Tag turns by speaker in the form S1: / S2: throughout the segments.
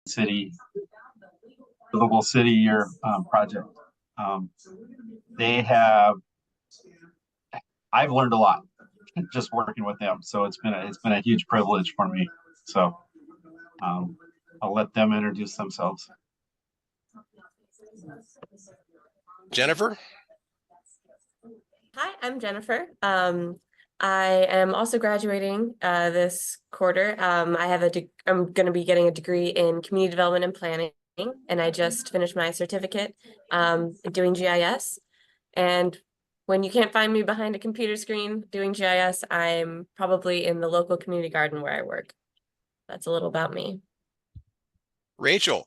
S1: city, livable city year project. They have, I've learned a lot just working with them. So it's been a huge privilege for me. So I'll let them introduce themselves.
S2: Jennifer.
S3: Hi, I'm Jennifer. I am also graduating this quarter. I'm going to be getting a degree in community development and planning, and I just finished my certificate doing GIS. And when you can't find me behind a computer screen doing GIS, I'm probably in the local community garden where I work. That's a little about me.
S2: Rachel.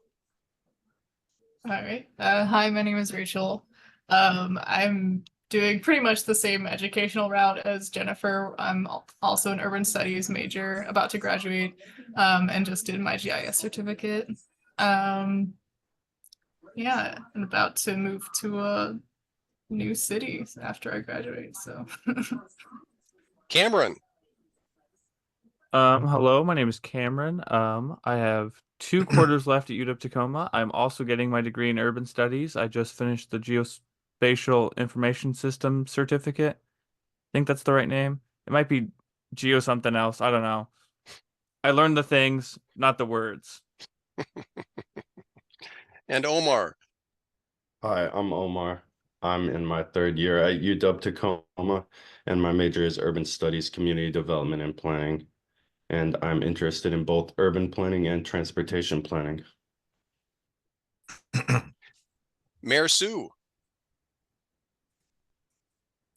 S4: All right. Hi, my name is Rachel. I'm doing pretty much the same educational route as Jennifer. I'm also an urban studies major, about to graduate, and just did my GIS certificate. Yeah, I'm about to move to a new city after I graduate, so.
S2: Cameron.
S5: Hello, my name is Cameron. I have 2 quarters left at UW-Tacoma. I'm also getting my degree in urban studies. I just finished the Geospatial Information System certificate. I think that's the right name. It might be geo something else. I don't know. I learned the things, not the words.
S2: And Omar.
S6: Hi, I'm Omar. I'm in my 3rd year at UW-Tacoma, and my major is urban studies, community development, and planning. And I'm interested in both urban planning and transportation planning.
S2: Mayor Sue.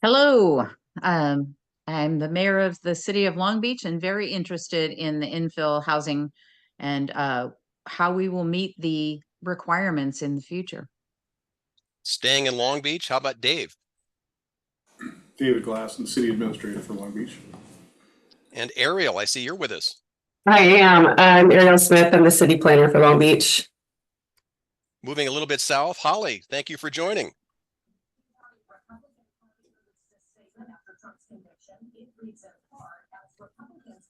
S7: Hello, I'm the mayor of the city of Long Beach and very interested in the infill housing and how we will meet the requirements in the future.
S2: Staying in Long Beach, how about Dave?
S8: David Glass, the city administrator for Long Beach.
S2: And Ariel, I see you're with us.
S9: I am. I'm Ariel Smith. I'm the city planner for Long Beach.
S2: Moving a little bit south, Holly, thank you for joining.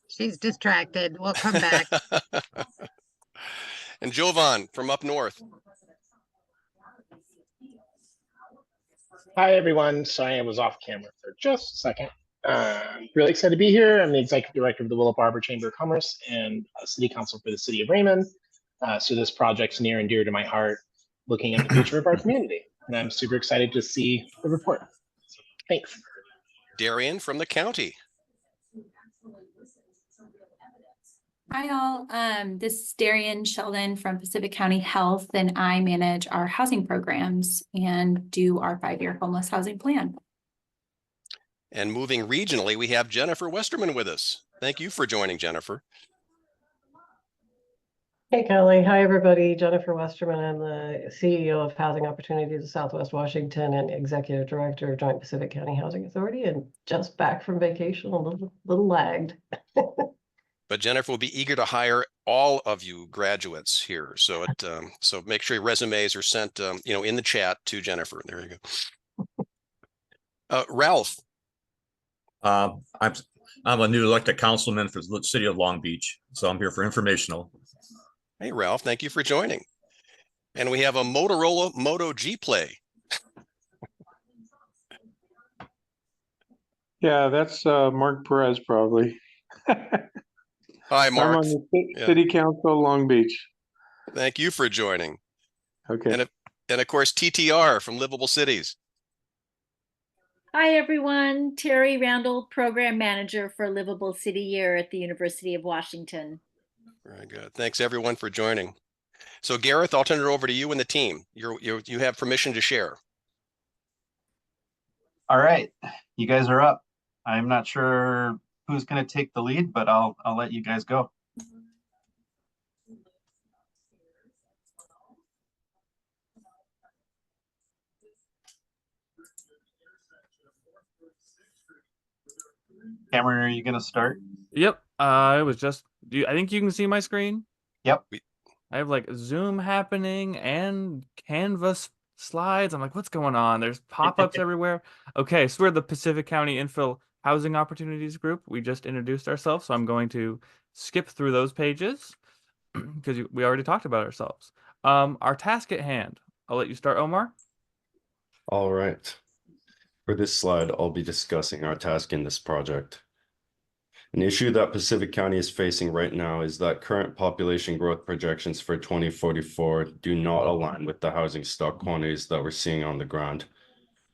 S10: She's distracted. We'll come back.
S2: And Jovan from up north.
S11: Hi, everyone. Sorry I was off camera for just a second. Really excited to be here. I'm the executive director of the Willop Arbor Chamber of Commerce and city council for the city of Raymond. So this project's near and dear to my heart, looking at the future of our community. And I'm super excited to see the report. So, thanks.
S2: Darian from the county.
S12: Hi all, this is Darian Sheldon from Pacific County Health, and I manage our housing programs and do our 5-year homeless housing plan.
S2: And moving regionally, we have Jennifer Westerman with us. Thank you for joining, Jennifer.
S9: Hey Kelly, hi everybody. Jennifer Westerman. I'm the CEO of Housing Opportunities of Southwest Washington and Executive Director of Joint Pacific County Housing Authority, and just back from vacation, a little lagged.
S2: But Jennifer will be eager to hire all of you graduates here. So so make sure your resumes are sent in the chat to Jennifer. There you go. Ralph.
S13: I'm a new elected councilman for the city of Long Beach, so I'm here for informational.
S2: Hey Ralph, thank you for joining. And we have a Motorola Moto G Play.
S14: Yeah, that's Mark Perez probably.
S2: Hi, Mark.
S14: I'm on the City Council, Long Beach.
S2: Thank you for joining.
S14: Okay.
S2: And of course, TTR from Livable Cities.
S15: Hi, everyone. Terry Randall, Program Manager for Livable City Year at the University of Washington.
S2: Very good. Thanks, everyone, for joining. So, Gareth, I'll turn it over to you and the team. You have permission to share.
S1: All right. You guys are up. I'm not sure who's going to take the lead, but I'll let you guys go. Cameron, are you going to start?
S5: Yep. I was just. I think you can see my screen.
S1: Yep.
S5: I have like Zoom happening and Canvas slides. I'm like, what's going on? There's pop-ups everywhere. Okay, so we're the Pacific County Infill Housing Opportunities Group. We just introduced ourselves, so I'm going to skip through those pages. because we already talked about ourselves. Our task at hand. I'll let you start, Omar.
S6: All right. For this slide, I'll be discussing our task in this project. An issue that Pacific County is facing right now is that current population growth projections for 2044 do not align with the housing stock quantities that we're seeing on the ground.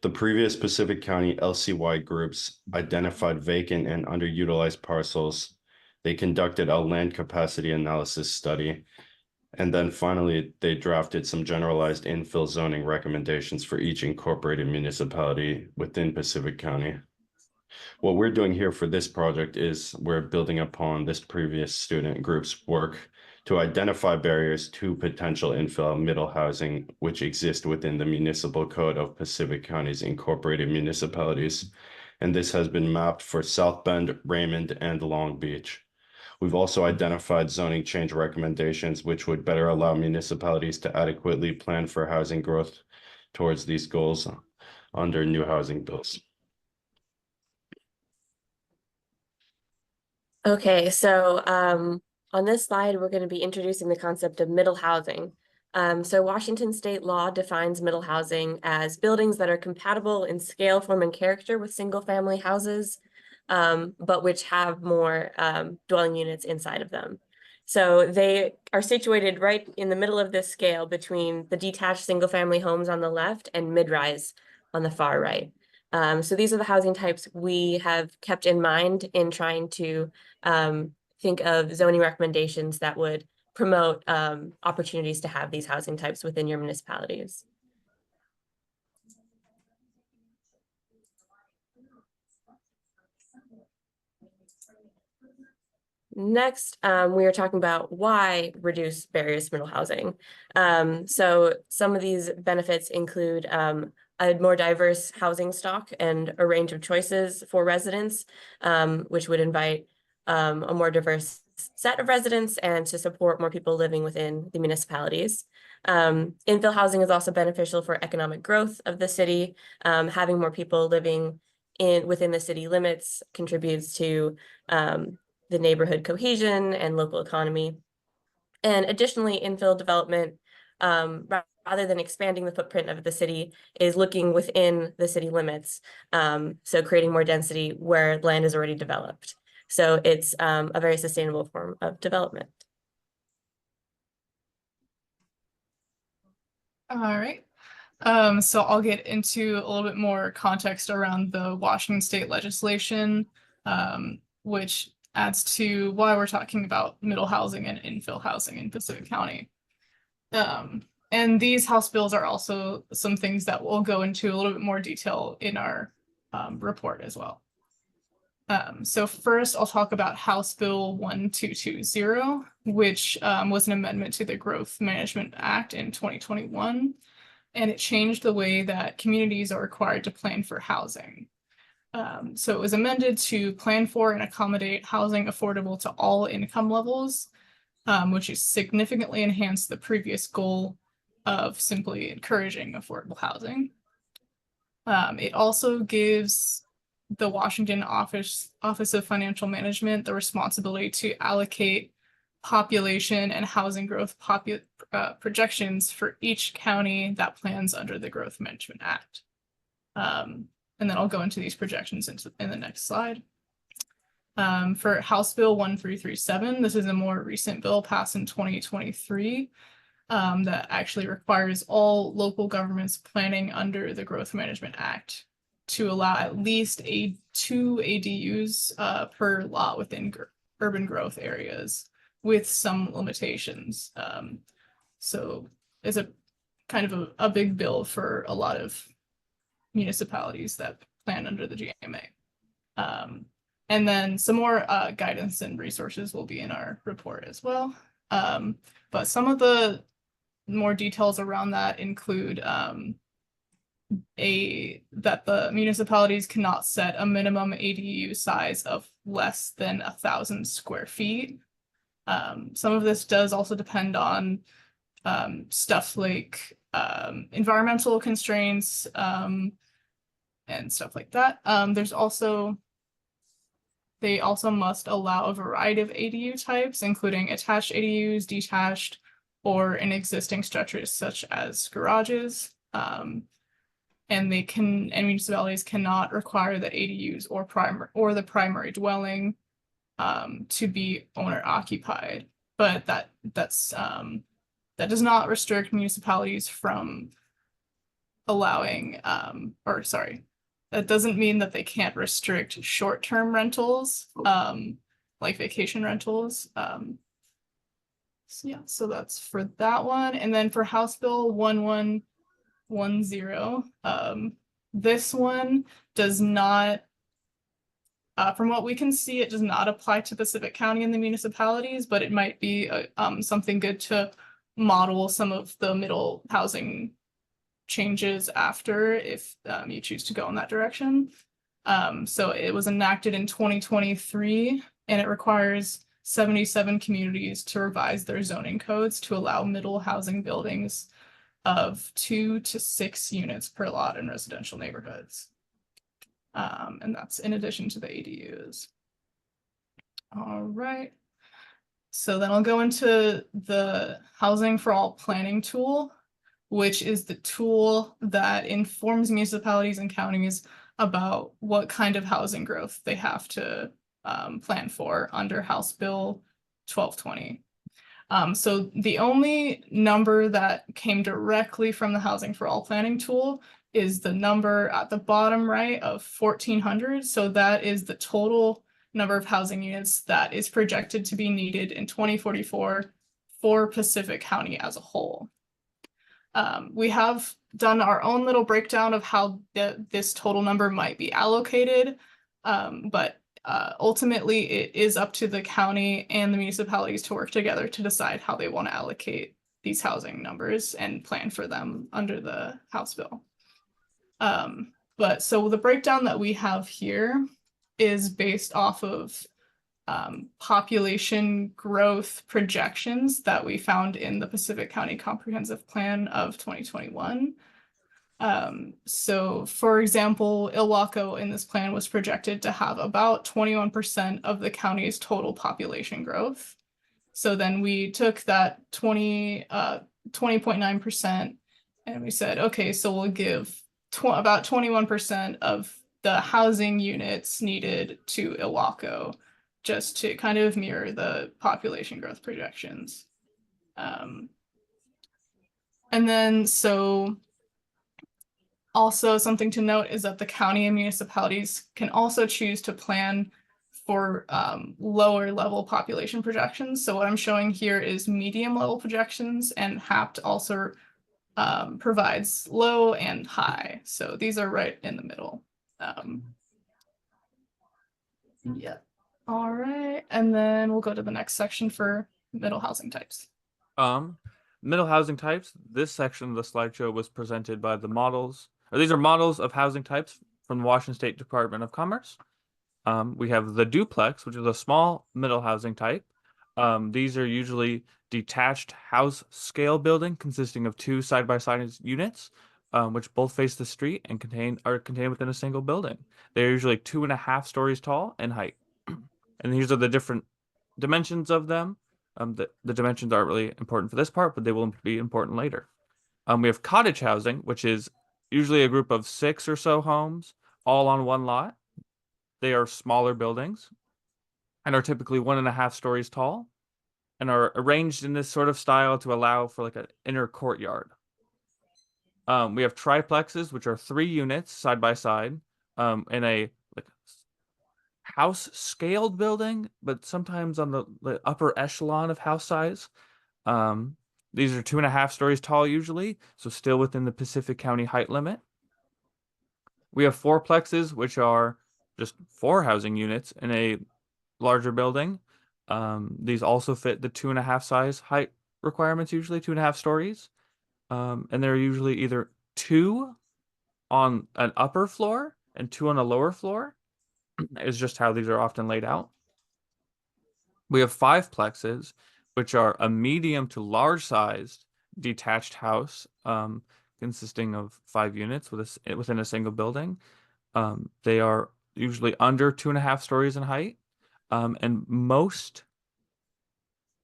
S6: The previous Pacific County LCY groups identified vacant and underutilized parcels. They conducted a land capacity analysis study. And then finally, they drafted some generalized infill zoning recommendations for each incorporated municipality within Pacific County. What we're doing here for this project is we're building upon this previous student group's work to identify barriers to potential infill middle housing which exist within the municipal code of Pacific County's incorporated municipalities. And this has been mapped for South Bend, Raymond, and Long Beach. We've also identified zoning change recommendations which would better allow municipalities to adequately plan for housing growth towards these goals under new housing bills.
S3: Okay, so on this slide, we're going to be introducing the concept of middle housing. So Washington state law defines middle housing as buildings that are compatible in scale, form, and character with single-family houses, but which have more dwelling units inside of them. So they are situated right in the middle of this scale between the detached single-family homes on the left and mid-rise on the far right. So these are the housing types we have kept in mind in trying to think of zoning recommendations that would promote opportunities to have these housing types within your municipalities. Next, we are talking about why reduce barriers to middle housing. So some of these benefits include a more diverse housing stock and a range of choices for residents, which would invite a more diverse set of residents and to support more people living within the municipalities. Infill housing is also beneficial for economic growth of the city. Having more people living within the city limits contributes to the neighborhood cohesion and local economy. And additionally, infill development, rather than expanding the footprint of the city, is looking within the city limits, so creating more density where land is already developed. So it's a very sustainable form of development.
S4: All right. So I'll get into a little bit more context around the Washington state legislation, which adds to why we're talking about middle housing and infill housing in Pacific County. And these House bills are also some things that we'll go into a little bit more detail in our report as well. So first, I'll talk about House Bill 1220, which was an amendment to the Growth Management Act in 2021, and it changed the way that communities are required to plan for housing. So it was amended to plan for and accommodate housing affordable to all income levels, which is significantly enhanced the previous goal of simply encouraging affordable housing. It also gives the Washington Office of Financial Management the responsibility to allocate population and housing growth projections for each county that plans under the Growth Management Act. And then I'll go into these projections in the next slide. For House Bill 1337, this is a more recent bill passed in 2023 that actually requires all local governments planning under the Growth Management Act to allow at least 2 ADUs per lot within urban growth areas with some limitations. So it's a kind of a big bill for a lot of municipalities that plan under the GMA. And then some more guidance and resources will be in our report as well. But some of the more details around that include that the municipalities cannot set a minimum ADU size of less than 1,000 square feet. Some of this does also depend on stuff like environmental constraints and stuff like that. There's also They also must allow a variety of ADU types, including attached ADUs, detached, or in existing structures such as garages. And municipalities cannot require the ADUs or the primary dwelling to be owner occupied. But that does not restrict municipalities from allowing, that doesn't mean that they can't restrict short-term rentals, like vacation rentals. So yeah, so that's for that one. And then for House Bill 1110, this one does not, from what we can see, it does not apply to Pacific County and the municipalities, but it might be something good to model some of the middle housing changes after if you choose to go in that direction. So it was enacted in 2023 and it requires 77 communities to revise their zoning codes to allow middle housing buildings of 2 to 6 units per lot in residential neighborhoods. And that's in addition to the ADUs. All right. So then I'll go into the Housing for All planning tool, which is the tool that informs municipalities and counties about what kind of housing growth they have to plan for under House Bill 1220. So the only number that came directly from the Housing for All planning tool is the number at the bottom right of 1,400. So that is the total number of housing units that is projected to be needed in 2044 for Pacific County as a whole. We have done our own little breakdown of how this total number might be allocated, but ultimately it is up to the county and the municipalities to work together to decide how they want to allocate these housing numbers and plan for them under the House bill. But so the breakdown that we have here is based off of population growth projections that we found in the Pacific County Comprehensive Plan of 2021. So for example, Ilwaco in this plan was projected to have about 21% of the county's total population growth. So then we took that 20.9% and we said, okay, so we'll give about 21% of the housing units needed to Ilwaco, just to kind of mirror the population growth projections. And then so also something to note is that the county and municipalities can also choose to plan for lower level population projections. So what I'm showing here is medium level projections, and HAPT also provides low and high. So these are right in the middle. Yeah. All right, and then we'll go to the next section for middle housing types.
S5: Middle housing types. This section of the slideshow was presented by the models, or these are models of housing types from the Washington State Department of Commerce. We have the duplex, which is a small middle housing type. These are usually detached house scale building consisting of 2 side-by-side units, which both face the street and are contained within a single building. They're usually 2.5 stories tall in height. And these are the different dimensions of them. The dimensions aren't really important for this part, but they will be important later. We have cottage housing, which is usually a group of 6 or so homes, all on one lot. They are smaller buildings and are typically 1.5 stories tall and are arranged in this sort of style to allow for like an inner courtyard. We have triplexes, which are 3 units side by side in a house scaled building, but sometimes on the upper echelon of house size. These are 2.5 stories tall usually, so still within the Pacific County height limit. We have fourplexes, which are just 4 housing units in a larger building. These also fit the 2.5 size height requirements, usually 2.5 stories. And they're usually either 2 on an upper floor and 2 on a lower floor. Is just how these are often laid out. We have 5plexes, which are a medium to large sized detached house consisting of 5 units within a single building. They are usually under 2.5 stories in height. And most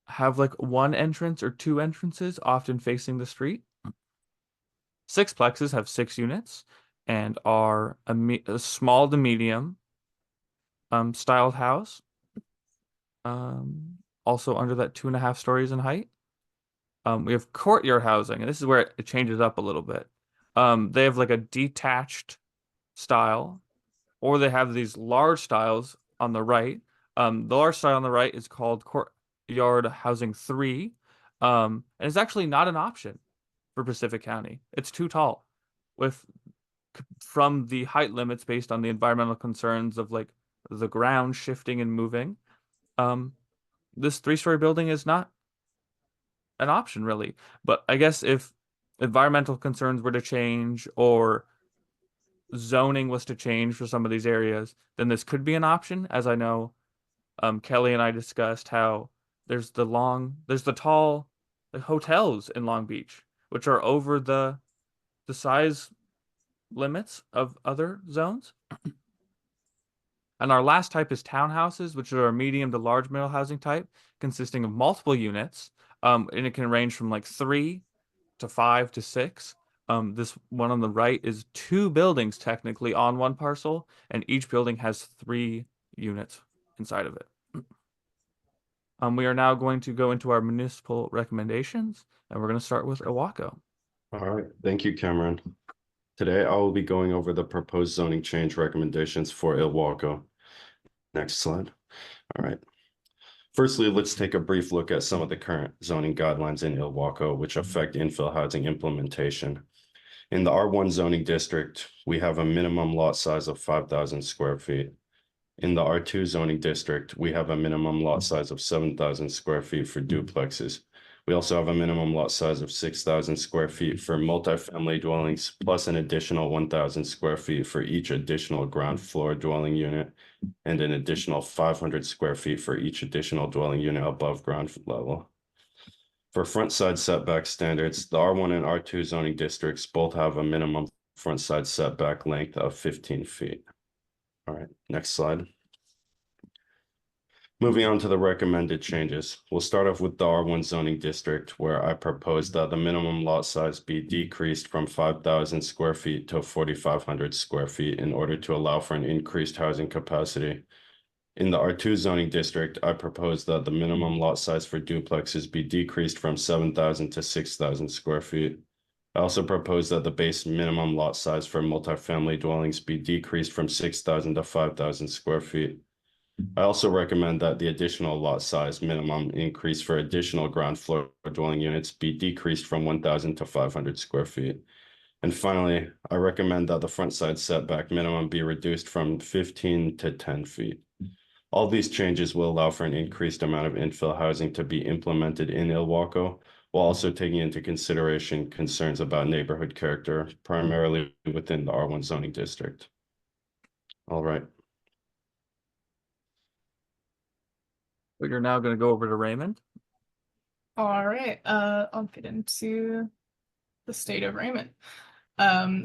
S5: have like one entrance or two entrances, often facing the street. Sixplexes have 6 units and are a small to medium styled house. Also under that 2.5 stories in height. We have courtyard housing, and this is where it changes up a little bit. They have like a detached style, or they have these large styles on the right. The large style on the right is called Courtyard Housing 3. And it's actually not an option for Pacific County. It's too tall from the height limits based on the environmental concerns of like the ground shifting and moving. This 3-story building is not an option really, but I guess if environmental concerns were to change or zoning was to change for some of these areas, then this could be an option. As I know, Kelly and I discussed how there's the tall hotels in Long Beach, which are over the size limits of other zones. And our last type is townhouses, which are a medium to large middle housing type, consisting of multiple units. And it can range from like 3 to 5 to 6. This one on the right is 2 buildings technically on one parcel, and each building has 3 units inside of it. We are now going to go into our municipal recommendations, and we're going to start with Ilwaco.
S6: All right, thank you, Cameron. Today, I will be going over the proposed zoning change recommendations for Ilwaco. Next slide. All right. Firstly, let's take a brief look at some of the current zoning guidelines in Ilwaco, which affect infill housing implementation. In the R1 zoning district, we have a minimum lot size of 5,000 square feet. In the R2 zoning district, we have a minimum lot size of 7,000 square feet for duplexes. We also have a minimum lot size of 6,000 square feet for multifamily dwellings, plus an additional 1,000 square feet for each additional ground floor dwelling unit, and an additional 500 square feet for each additional dwelling unit above ground level. For front side setback standards, the R1 and R2 zoning districts both have a minimum front side setback length of 15 feet. All right, next slide. Moving on to the recommended changes, we'll start off with the R1 zoning district, where I propose that the minimum lot size be decreased from 5,000 square feet to 4,500 square feet in order to allow for an increased housing capacity. In the R2 zoning district, I propose that the minimum lot size for duplexes be decreased from 7,000 to 6,000 square feet. I also propose that the base minimum lot size for multifamily dwellings be decreased from 6,000 to 5,000 square feet. I also recommend that the additional lot size minimum increase for additional ground floor dwelling units be decreased from 1,000 to 500 square feet. And finally, I recommend that the front side setback minimum be reduced from 15 to 10 feet. All these changes will allow for an increased amount of infill housing to be implemented in Ilwaco, while also taking into consideration concerns about neighborhood character, primarily within the R1 zoning district. All right.
S5: But you're now going to go over to Raymond.
S4: All right, I'll get into the state of Raymond.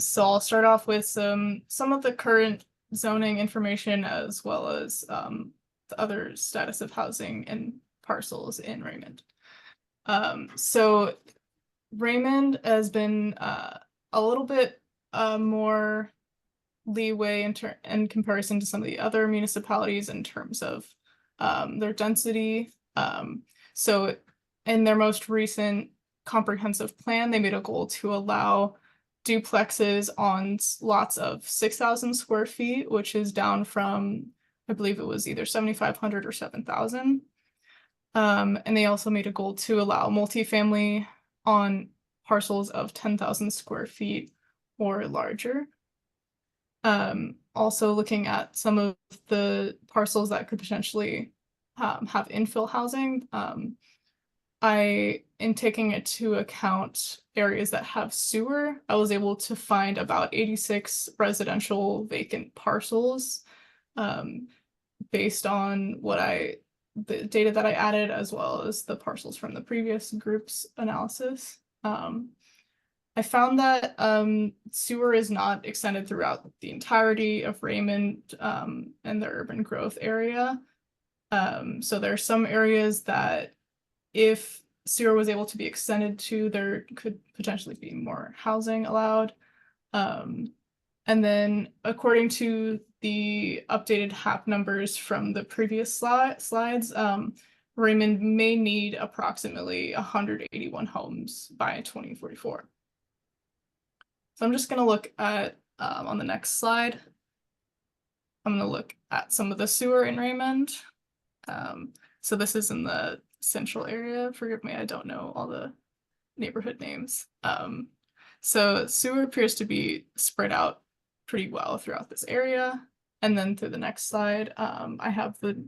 S4: So I'll start off with some of the current zoning information, as well as the other status of housing and parcels in Raymond. So Raymond has been a little bit more leeway in comparison to some of the other municipalities in terms of their density. So in their most recent comprehensive plan, they made a goal to allow duplexes on lots of 6,000 square feet, which is down from, I believe it was either 7,500 or 7,000. And they also made a goal to allow multifamily on parcels of 10,000 square feet or larger. Also looking at some of the parcels that could potentially have infill housing. In taking into account areas that have sewer, I was able to find about 86 residential vacant parcels based on the data that I added, as well as the parcels from the previous group's analysis. I found that sewer is not extended throughout the entirety of Raymond and the urban growth area. So there are some areas that if sewer was able to be extended to, there could potentially be more housing allowed. And then according to the updated HAP numbers from the previous slides, Raymond may need approximately 181 homes by 2044. So I'm just going to look at, on the next slide, I'm going to look at some of the sewer in Raymond. So this is in the central area. Forgive me, I don't know all the neighborhood names. So sewer appears to be spread out pretty well throughout this area. And then through the next slide, I have the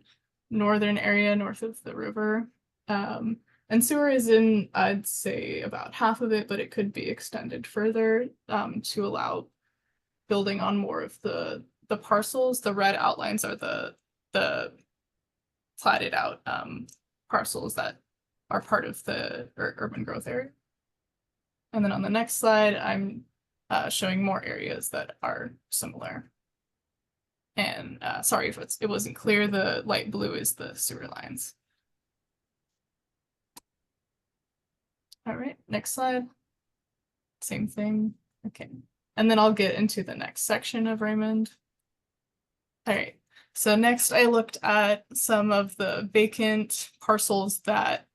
S4: northern area north of the river. And sewer is in, I'd say, about half of it, but it could be extended further to allow building on more of the parcels. The red outlines are the platted out parcels that are part of the urban growth area. And then on the next slide, I'm showing more areas that are similar. And sorry if it wasn't clear, the light blue is the sewer lines. All right, next slide. Same thing. Okay. And then I'll get into the next section of Raymond. All right. So next I looked at some of the vacant parcels that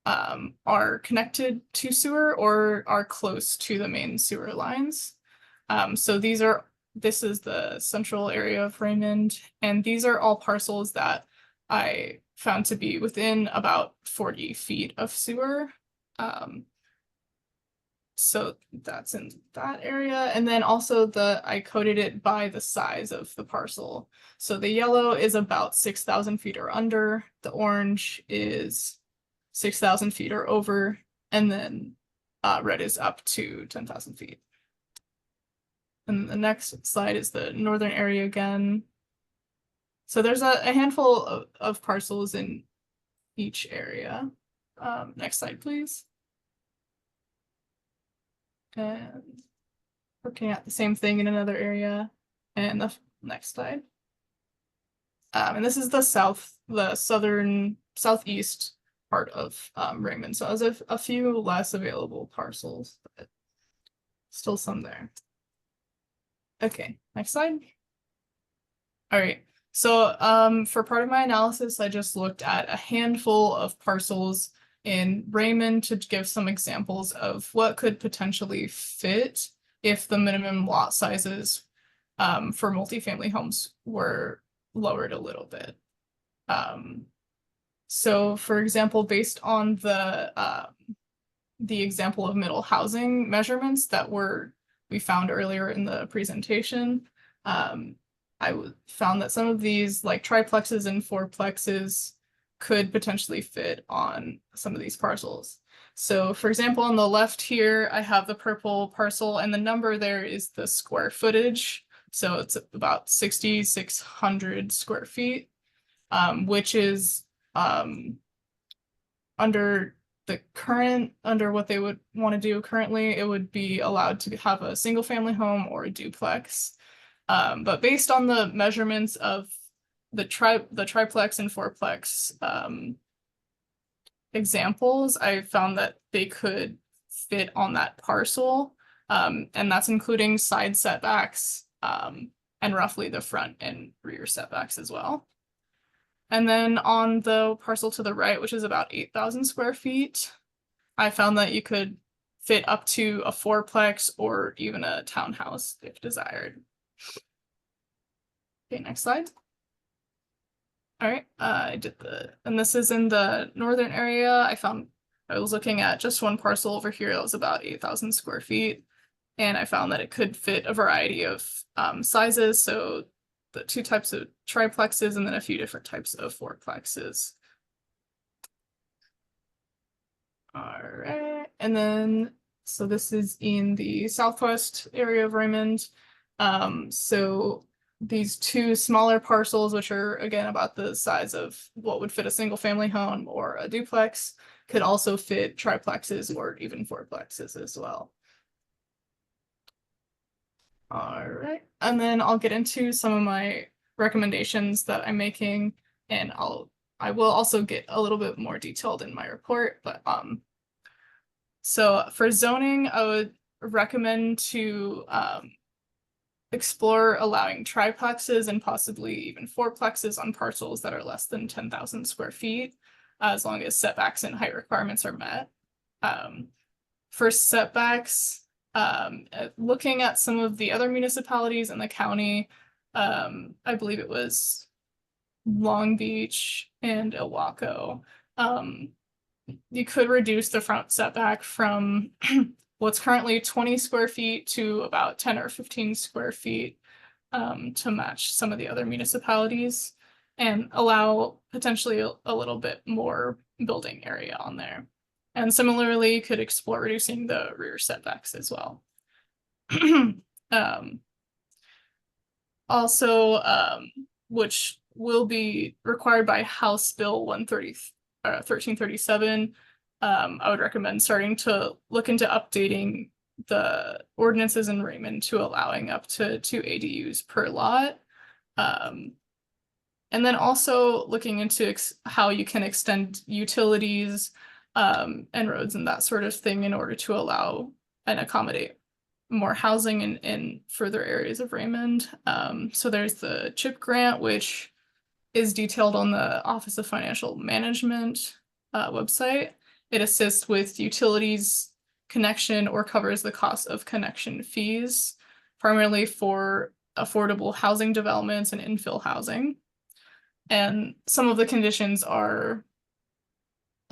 S4: are connected to sewer or are close to the main sewer lines. So this is the central area of Raymond, and these are all parcels that I found to be within about 40 feet of sewer. So that's in that area. And then also I coded it by the size of the parcel. So the yellow is about 6,000 feet or under. The orange is 6,000 feet or over. And then red is up to 10,000 feet. And the next slide is the northern area again. So there's a handful of parcels in each area. Next slide, please. And looking at the same thing in another area. And the next slide. And this is the southeast part of Raymond. So there's a few less available parcels, but still some there. Okay, next slide. All right. So for part of my analysis, I just looked at a handful of parcels in Raymond to give some examples of what could potentially fit if the minimum lot sizes for multifamily homes were lowered a little bit. So for example, based on the example of middle housing measurements that we found earlier in the presentation, I found that some of these like triplexes and fourplexes could potentially fit on some of these parcels. So for example, on the left here, I have the purple parcel and the number there is the square footage. So it's about 6,600 square feet, which is under what they would want to do currently, it would be allowed to have a single family home or a duplex. But based on the measurements of the triplex and fourplex examples, I found that they could fit on that parcel. And that's including side setbacks and roughly the front and rear setbacks as well. And then on the parcel to the right, which is about 8,000 square feet, I found that you could fit up to a fourplex or even a townhouse if desired. Okay, next slide. All right, and this is in the northern area. I was looking at just one parcel over here that was about 8,000 square feet. And I found that it could fit a variety of sizes. So the 2 types of triplexes and then a few different types of fourplexes. All right, and then, so this is in the southwest area of Raymond. So these 2 smaller parcels, which are again about the size of what would fit a single family home or a duplex, could also fit triplexes or even fourplexes as well. All right, and then I'll get into some of my recommendations that I'm making, and I'll I will also get a little bit more detailed in my report, but so for zoning, I would recommend to explore allowing triplexes and possibly even fourplexes on parcels that are less than 10,000 square feet, as long as setbacks and height requirements are met. For setbacks, looking at some of the other municipalities in the county, I believe it was Long Beach and Ilwaco, you could reduce the front setback from what's currently 20 square feet to about 10 or 15 square feet to match some of the other municipalities and allow potentially a little bit more building area on there. And similarly, you could explore reducing the rear setbacks as well. Also, which will be required by House Bill 1337, I would recommend starting to look into updating the ordinances in Raymond to allowing up to 2 ADUs per lot. And then also looking into how you can extend utilities and roads and that sort of thing in order to allow and accommodate more housing in further areas of Raymond. So there's the CHIP grant, which is detailed on the Office of Financial Management website. It assists with utilities connection or covers the cost of connection fees, primarily for affordable housing developments and infill housing. And some of the conditions are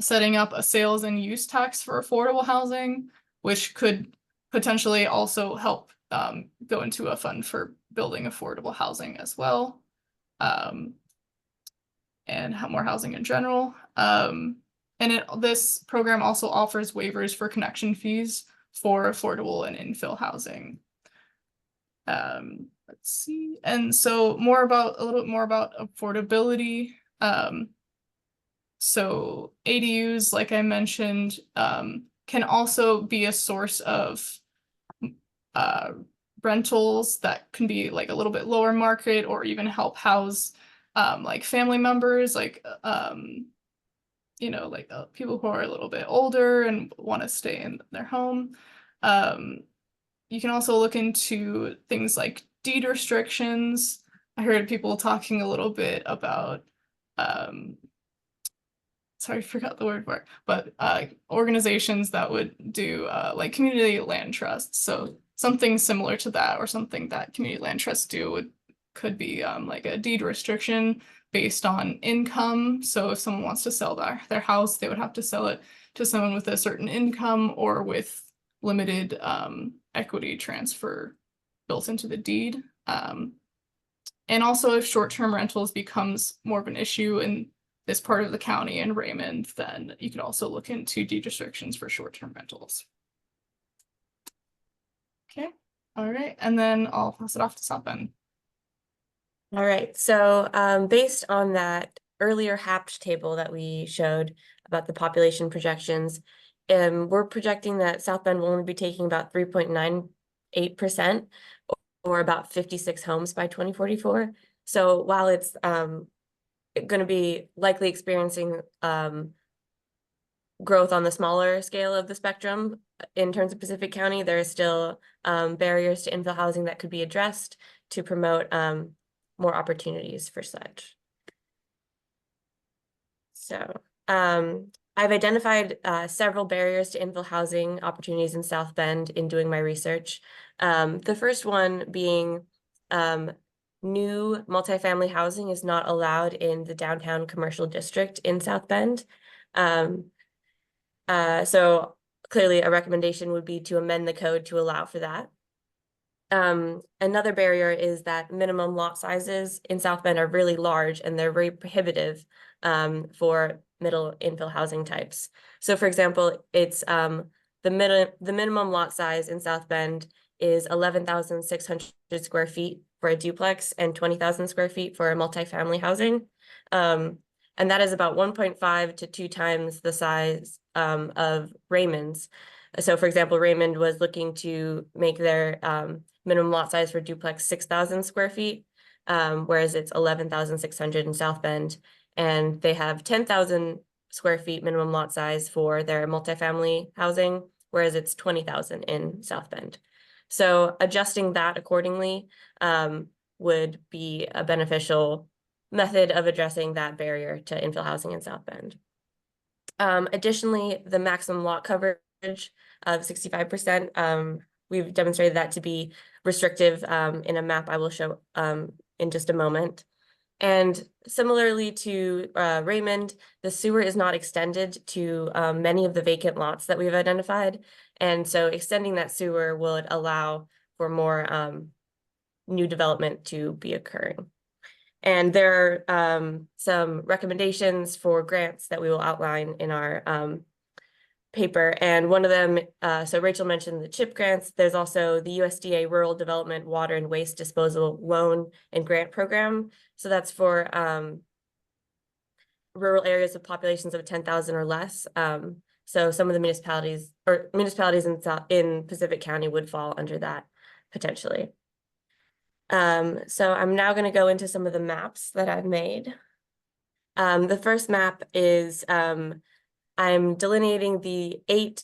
S4: setting up a sales and use tax for affordable housing, which could potentially also help go into a fund for building affordable housing as well, and have more housing in general. And this program also offers waivers for connection fees for affordable and infill housing. Let's see. And so a little bit more about affordability. So ADUs, like I mentioned, can also be a source of rentals that can be like a little bit lower market or even help house like family members, like people who are a little bit older and want to stay in their home. You can also look into things like deed restrictions. I heard people talking a little bit about sorry, I forgot the word for it, but organizations that would do like community land trusts. So something similar to that, or something that community land trusts do could be like a deed restriction based on income. So if someone wants to sell their house, they would have to sell it to someone with a certain income or with limited equity transfer built into the deed. And also if short-term rentals becomes more of an issue in this part of the county in Raymond, then you could also look into deed restrictions for short-term rentals. Okay, all right, and then I'll pass it off to South Bend.
S3: All right, so based on that earlier HAPT table that we showed about the population projections, we're projecting that South Bend will only be taking about 3.98% or about 56 homes by 2044. So while it's going to be likely experiencing growth on the smaller scale of the spectrum in terms of Pacific County, there are still barriers to infill housing that could be addressed to promote more opportunities for such. So I've identified several barriers to infill housing opportunities in South Bend in doing my research. The first one being new multifamily housing is not allowed in the downtown commercial district in South Bend. So clearly a recommendation would be to amend the code to allow for that. Another barrier is that minimum lot sizes in South Bend are really large and they're very prohibitive for middle infill housing types. So for example, it's the minimum lot size in South Bend is 11,600 square feet for a duplex and 20,000 square feet for a multifamily housing. And that is about 1.5 to 2 times the size of Raymond's. So for example, Raymond was looking to make their minimum lot size for duplex 6,000 square feet, whereas it's 11,600 in South Bend. and they have 10,000 square feet minimum lot size for their multifamily housing, whereas it's 20,000 in South Bend. So adjusting that accordingly would be a beneficial method of addressing that barrier to infill housing in South Bend. Additionally, the maximum lot coverage of 65%, we've demonstrated that to be restrictive in a map I will show in just a moment. And similarly to Raymond, the sewer is not extended to many of the vacant lots that we've identified. And so extending that sewer would allow for more new development to be occurring. And there are some recommendations for grants that we will outline in our paper. And one of them, so Rachel mentioned the CHIP grants. There's also the USDA Rural Development Water and Waste Disposal Loan and Grant Program. So that's for rural areas with populations of 10,000 or less. So some of the municipalities in Pacific County would fall under that potentially. So I'm now going to go into some of the maps that I've made. The first map is I'm delineating the 8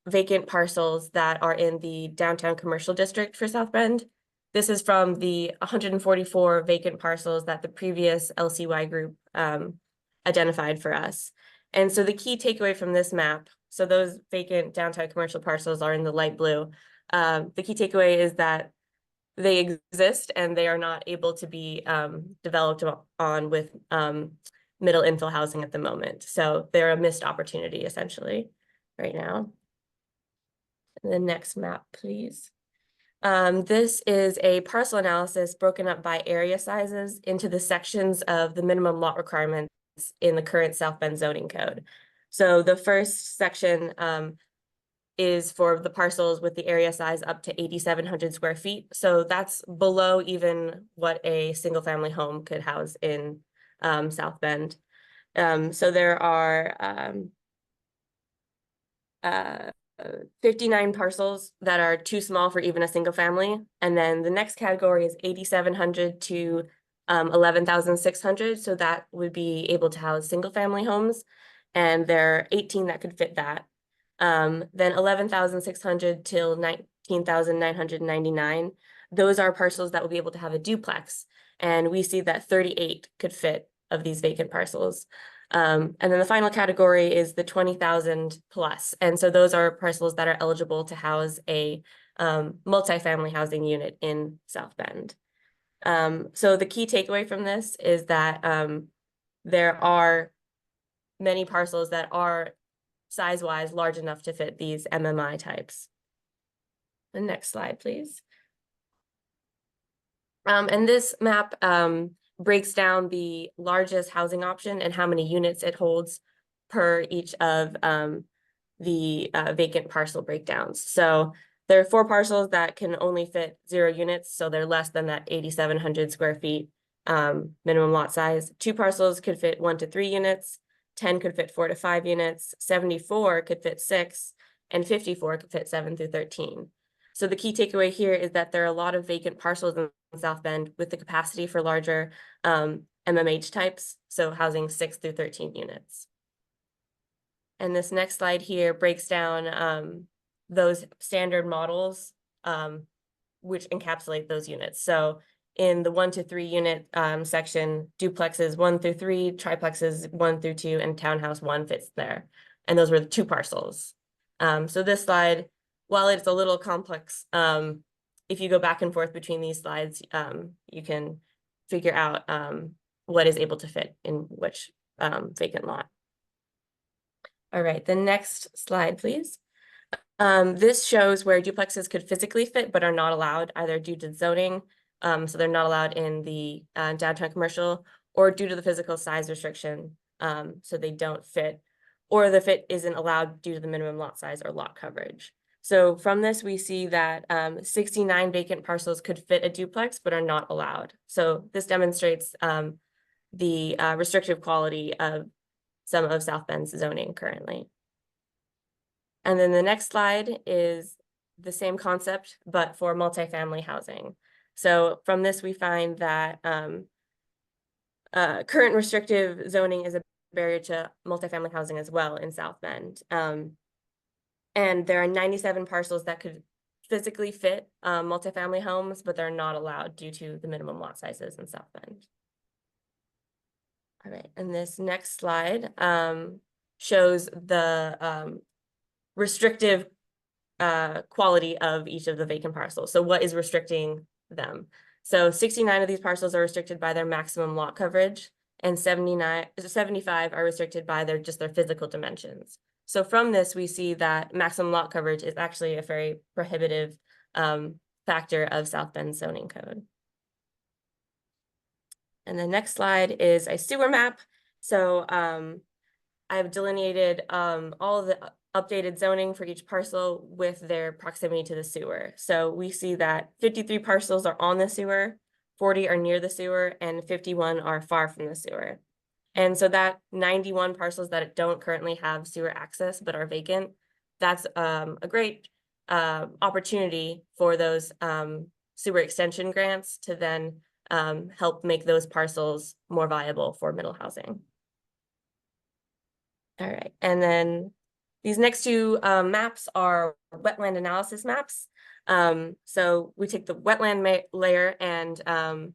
S3: vacant parcels that are in the downtown commercial district for South Bend. This is from the 144 vacant parcels that the previous LCY group identified for us. And so the key takeaway from this map, so those vacant downtown commercial parcels are in the light blue. The key takeaway is that they exist and they are not able to be developed on with middle infill housing at the moment. So they're a missed opportunity essentially right now. The next map, please. This is a parcel analysis broken up by area sizes into the sections of the minimum lot requirements in the current South Bend zoning code. So the first section is for the parcels with the area size up to 8,700 square feet. So that's below even what a single family home could house in South Bend. So there are 59 parcels that are too small for even a single family. And then the next category is 8,700 to 11,600. So that would be able to house single family homes. And there are 18 that could fit that. Then 11,600 till 19,999. Those are parcels that will be able to have a duplex. And we see that 38 could fit of these vacant parcels. And then the final category is the 20,000 plus. And so those are parcels that are eligible to house a multifamily housing unit in South Bend. So the key takeaway from this is that there are many parcels that are size-wise large enough to fit these MMI types. The next slide, please. And this map breaks down the largest housing option and how many units it holds per each of the vacant parcel breakdowns. So there are 4 parcels that can only fit 0 units, so they're less than that 8,700 square feet minimum lot size. 2 parcels could fit 1 to 3 units, 10 could fit 4 to 5 units, 74 could fit 6, and 54 could fit 7 through 13. So the key takeaway here is that there are a lot of vacant parcels in South Bend with the capacity for larger MMH types, so housing 6 through 13 units. And this next slide here breaks down those standard models which encapsulate those units. So in the 1 to 3 unit section, duplexes 1 through 3, triplexes 1 through 2, and townhouse 1 fits there. And those were the 2 parcels. So this slide, while it's a little complex, if you go back and forth between these slides, you can figure out what is able to fit in which vacant lot. All right, the next slide, please. This shows where duplexes could physically fit but are not allowed either due to zoning, so they're not allowed in the downtown commercial, or due to the physical size restriction, so they don't fit, or the fit isn't allowed due to the minimum lot size or lot coverage. So from this, we see that 69 vacant parcels could fit a duplex but are not allowed. So this demonstrates the restrictive quality of some of South Bend's zoning currently. And then the next slide is the same concept, but for multifamily housing. So from this, we find that current restrictive zoning is a barrier to multifamily housing as well in South Bend. And there are 97 parcels that could physically fit multifamily homes, but they're not allowed due to the minimum lot sizes in South Bend. All right, and this next slide shows the restrictive quality of each of the vacant parcels. So what is restricting them? So 69 of these parcels are restricted by their maximum lot coverage, and 75 are restricted by their physical dimensions. So from this, we see that maximum lot coverage is actually a very prohibitive factor of South Bend zoning code. And the next slide is a sewer map. So I've delineated all of the updated zoning for each parcel with their proximity to the sewer. So we see that 53 parcels are on the sewer, 40 are near the sewer, and 51 are far from the sewer. And so that 91 parcels that don't currently have sewer access but are vacant, that's a great opportunity for those sewer extension grants to then help make those parcels more viable for middle housing. All right, and then these next two maps are wetland analysis maps. So we take the wetland layer and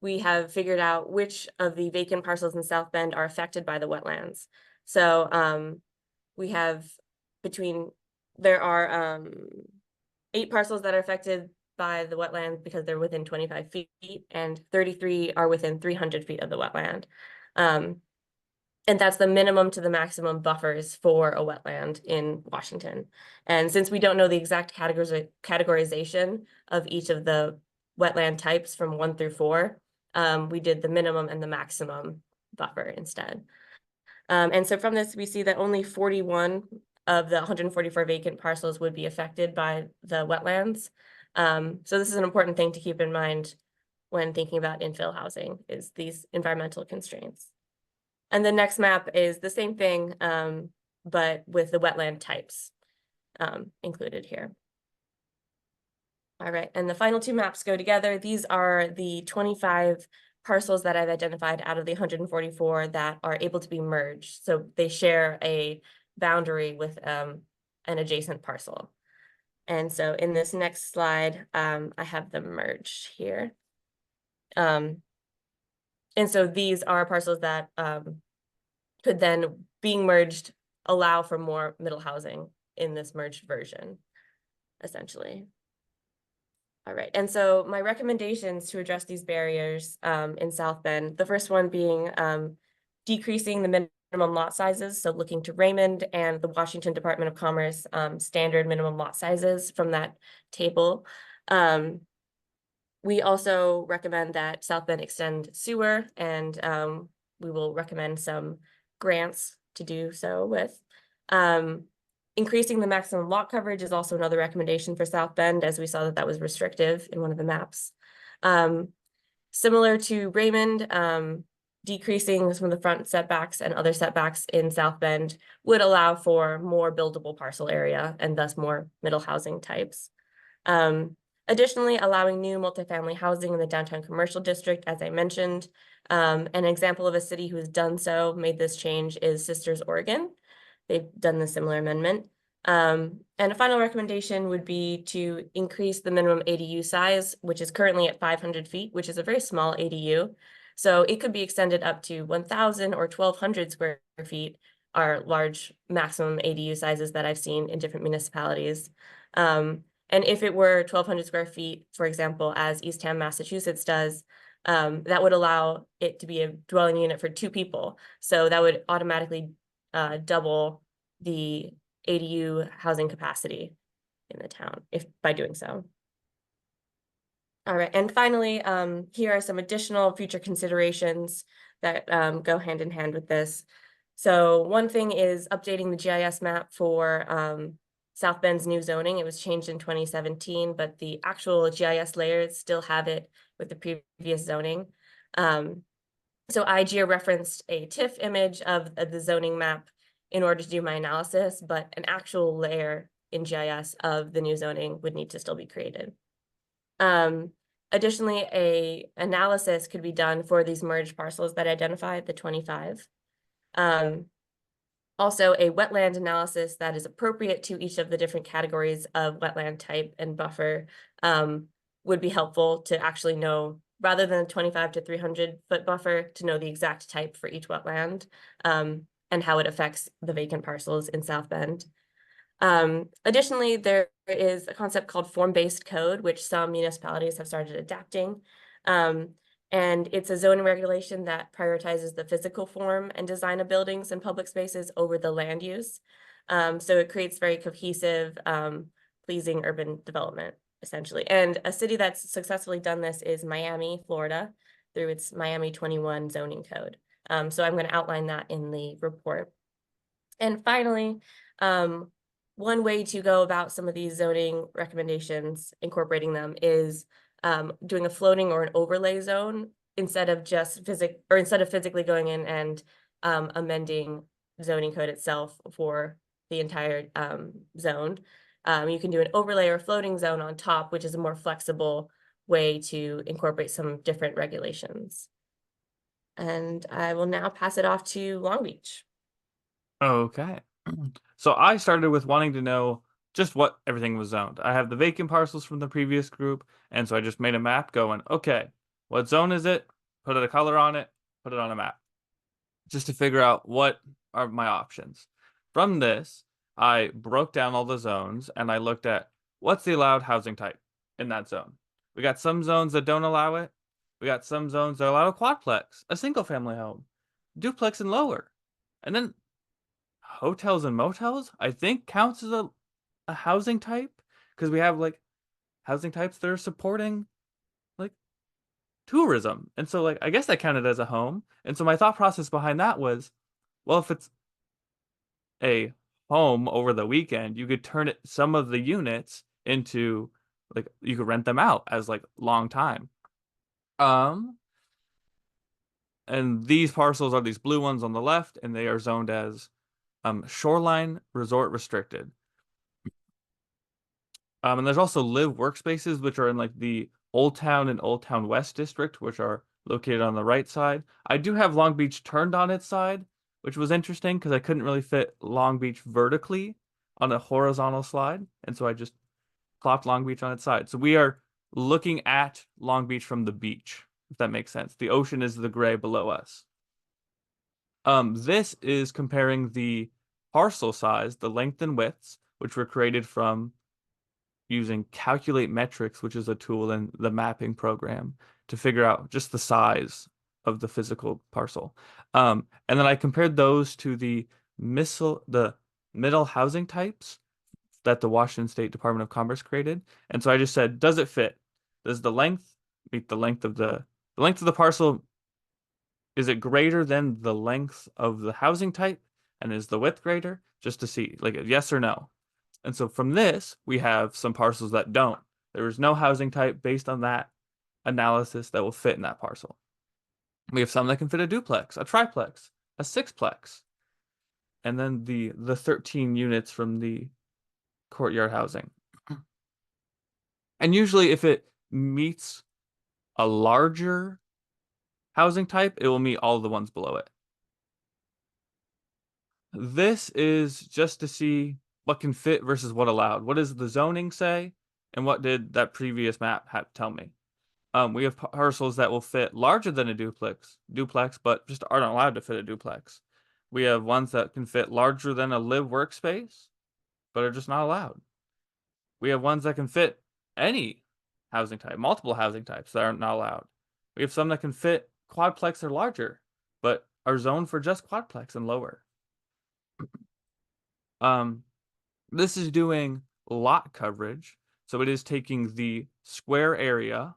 S3: we have figured out which of the vacant parcels in South Bend are affected by the wetlands. So we have there are 8 parcels that are affected by the wetland because they're within 25 feet, and 33 are within 300 feet of the wetland. And that's the minimum to the maximum buffers for a wetland in Washington. And since we don't know the exact categorization of each of the wetland types from 1 through 4, we did the minimum and the maximum buffer instead. And so from this, we see that only 41 of the 144 vacant parcels would be affected by the wetlands. So this is an important thing to keep in mind when thinking about infill housing, is these environmental constraints. And the next map is the same thing, but with the wetland types included here. All right, and the final 2 maps go together. These are the 25 parcels that I've identified out of the 144 that are able to be merged. So they share a boundary with an adjacent parcel. And so in this next slide, I have them merged here. And so these are parcels that could then, being merged, allow for more middle housing in this merged version, essentially. All right, and so my recommendations to address these barriers in South Bend, the first one being decreasing the minimum lot sizes, so looking to Raymond and the Washington Department of Commerce standard minimum lot sizes from that table. We also recommend that South Bend extend sewer, and we will recommend some grants to do so with. Increasing the maximum lot coverage is also another recommendation for South Bend, as we saw that was restrictive in one of the maps. Similar to Raymond, decreasing some of the front setbacks and other setbacks in South Bend would allow for more buildable parcel area and thus more middle housing types. Additionally, allowing new multifamily housing in the downtown commercial district, as I mentioned. An example of a city who has done so, made this change, is Sisters, Oregon. They've done the similar amendment. And a final recommendation would be to increase the minimum ADU size, which is currently at 500 feet, which is a very small ADU. So it could be extended up to 1,000 or 1,200 square feet, are large maximum ADU sizes that I've seen in different municipalities. And if it were 1,200 square feet, for example, as Eastham, Massachusetts does, that would allow it to be a dwelling unit for 2 people. So that would automatically double the ADU housing capacity in the town by doing so. All right, and finally, here are some additional future considerations that go hand in hand with this. So one thing is updating the GIS map for South Bend's new zoning. It was changed in 2017, but the actual GIS layers still have it with the previous zoning. So I georeferenced a TIFF image of the zoning map in order to do my analysis, but an actual layer in GIS of the new zoning would need to still be created. Additionally, a analysis could be done for these merged parcels that identified the 25. Also, a wetland analysis that is appropriate to each of the different categories of wetland type and buffer would be helpful to actually know, rather than a 25 to 300 foot buffer, to know the exact type for each wetland and how it affects the vacant parcels in South Bend. Additionally, there is a concept called form-based code, which some municipalities have started adapting. And it's a zoning regulation that prioritizes the physical form and design of buildings and public spaces over the land use. So it creates very cohesive, pleasing urban development, essentially. And a city that's successfully done this is Miami, Florida, through its Miami 21 zoning code. So I'm going to outline that in the report. And finally, one way to go about some of these zoning recommendations, incorporating them, is doing a floating or an overlay zone instead of just physically going in and amending zoning code itself for the entire zone. You can do an overlay or floating zone on top, which is a more flexible way to incorporate some different regulations. And I will now pass it off to Long Beach.
S5: Okay. So I started with wanting to know just what everything was zoned. I have the vacant parcels from the previous group, and so I just made a map going, okay, what zone is it? Put a color on it, put it on a map, just to figure out what are my options. From this, I broke down all the zones, and I looked at what's the allowed housing type in that zone. We got some zones that don't allow it. We got some zones that allow a quadplex, a single-family home, duplex and lower. And then hotels and motels, I think, counts as a housing type, because we have like housing types that are supporting like tourism. And so like I guess that counted as a home. And so my thought process behind that was, well, if it's a home over the weekend, you could turn it, some of the units into like, you could rent them out as like long time. And these parcels are these blue ones on the left, and they are zoned as shoreline resort restricted. And there's also live workspaces, which are in like the Old Town and Old Town West district, which are located on the right side. I do have Long Beach turned on its side, which was interesting because I couldn't really fit Long Beach vertically on a horizontal slide. And so I just plopped Long Beach on its side. So we are looking at Long Beach from the beach, if that makes sense. The ocean is the gray below us. This is comparing the parcel size, the length and widths, which were created from using Calculate Metrics, which is a tool in the mapping program to figure out just the size of the physical parcel. And then I compared those to the middle housing types that the Washington State Department of Commerce created. And so I just said, does it fit? Does the length meet the length of the parcel? Is it greater than the length of the housing type? And is the width greater? Just to see, like, yes or no. And so from this, we have some parcels that don't. There is no housing type based on that analysis that will fit in that parcel. We have some that can fit a duplex, a triplex, a sixplex, and then the 13 units from the courtyard housing. And usually if it meets a larger housing type, it will meet all the ones below it. This is just to see what can fit versus what allowed. What does the zoning say? And what did that previous map have to tell me? We have parcels that will fit larger than a duplex, but just aren't allowed to fit a duplex. We have ones that can fit larger than a live workspace, but are just not allowed. We have ones that can fit any housing type, multiple housing types that are not allowed. We have some that can fit quadplex or larger, but are zoned for just quadplex and lower. This is doing lot coverage. So it is taking the square area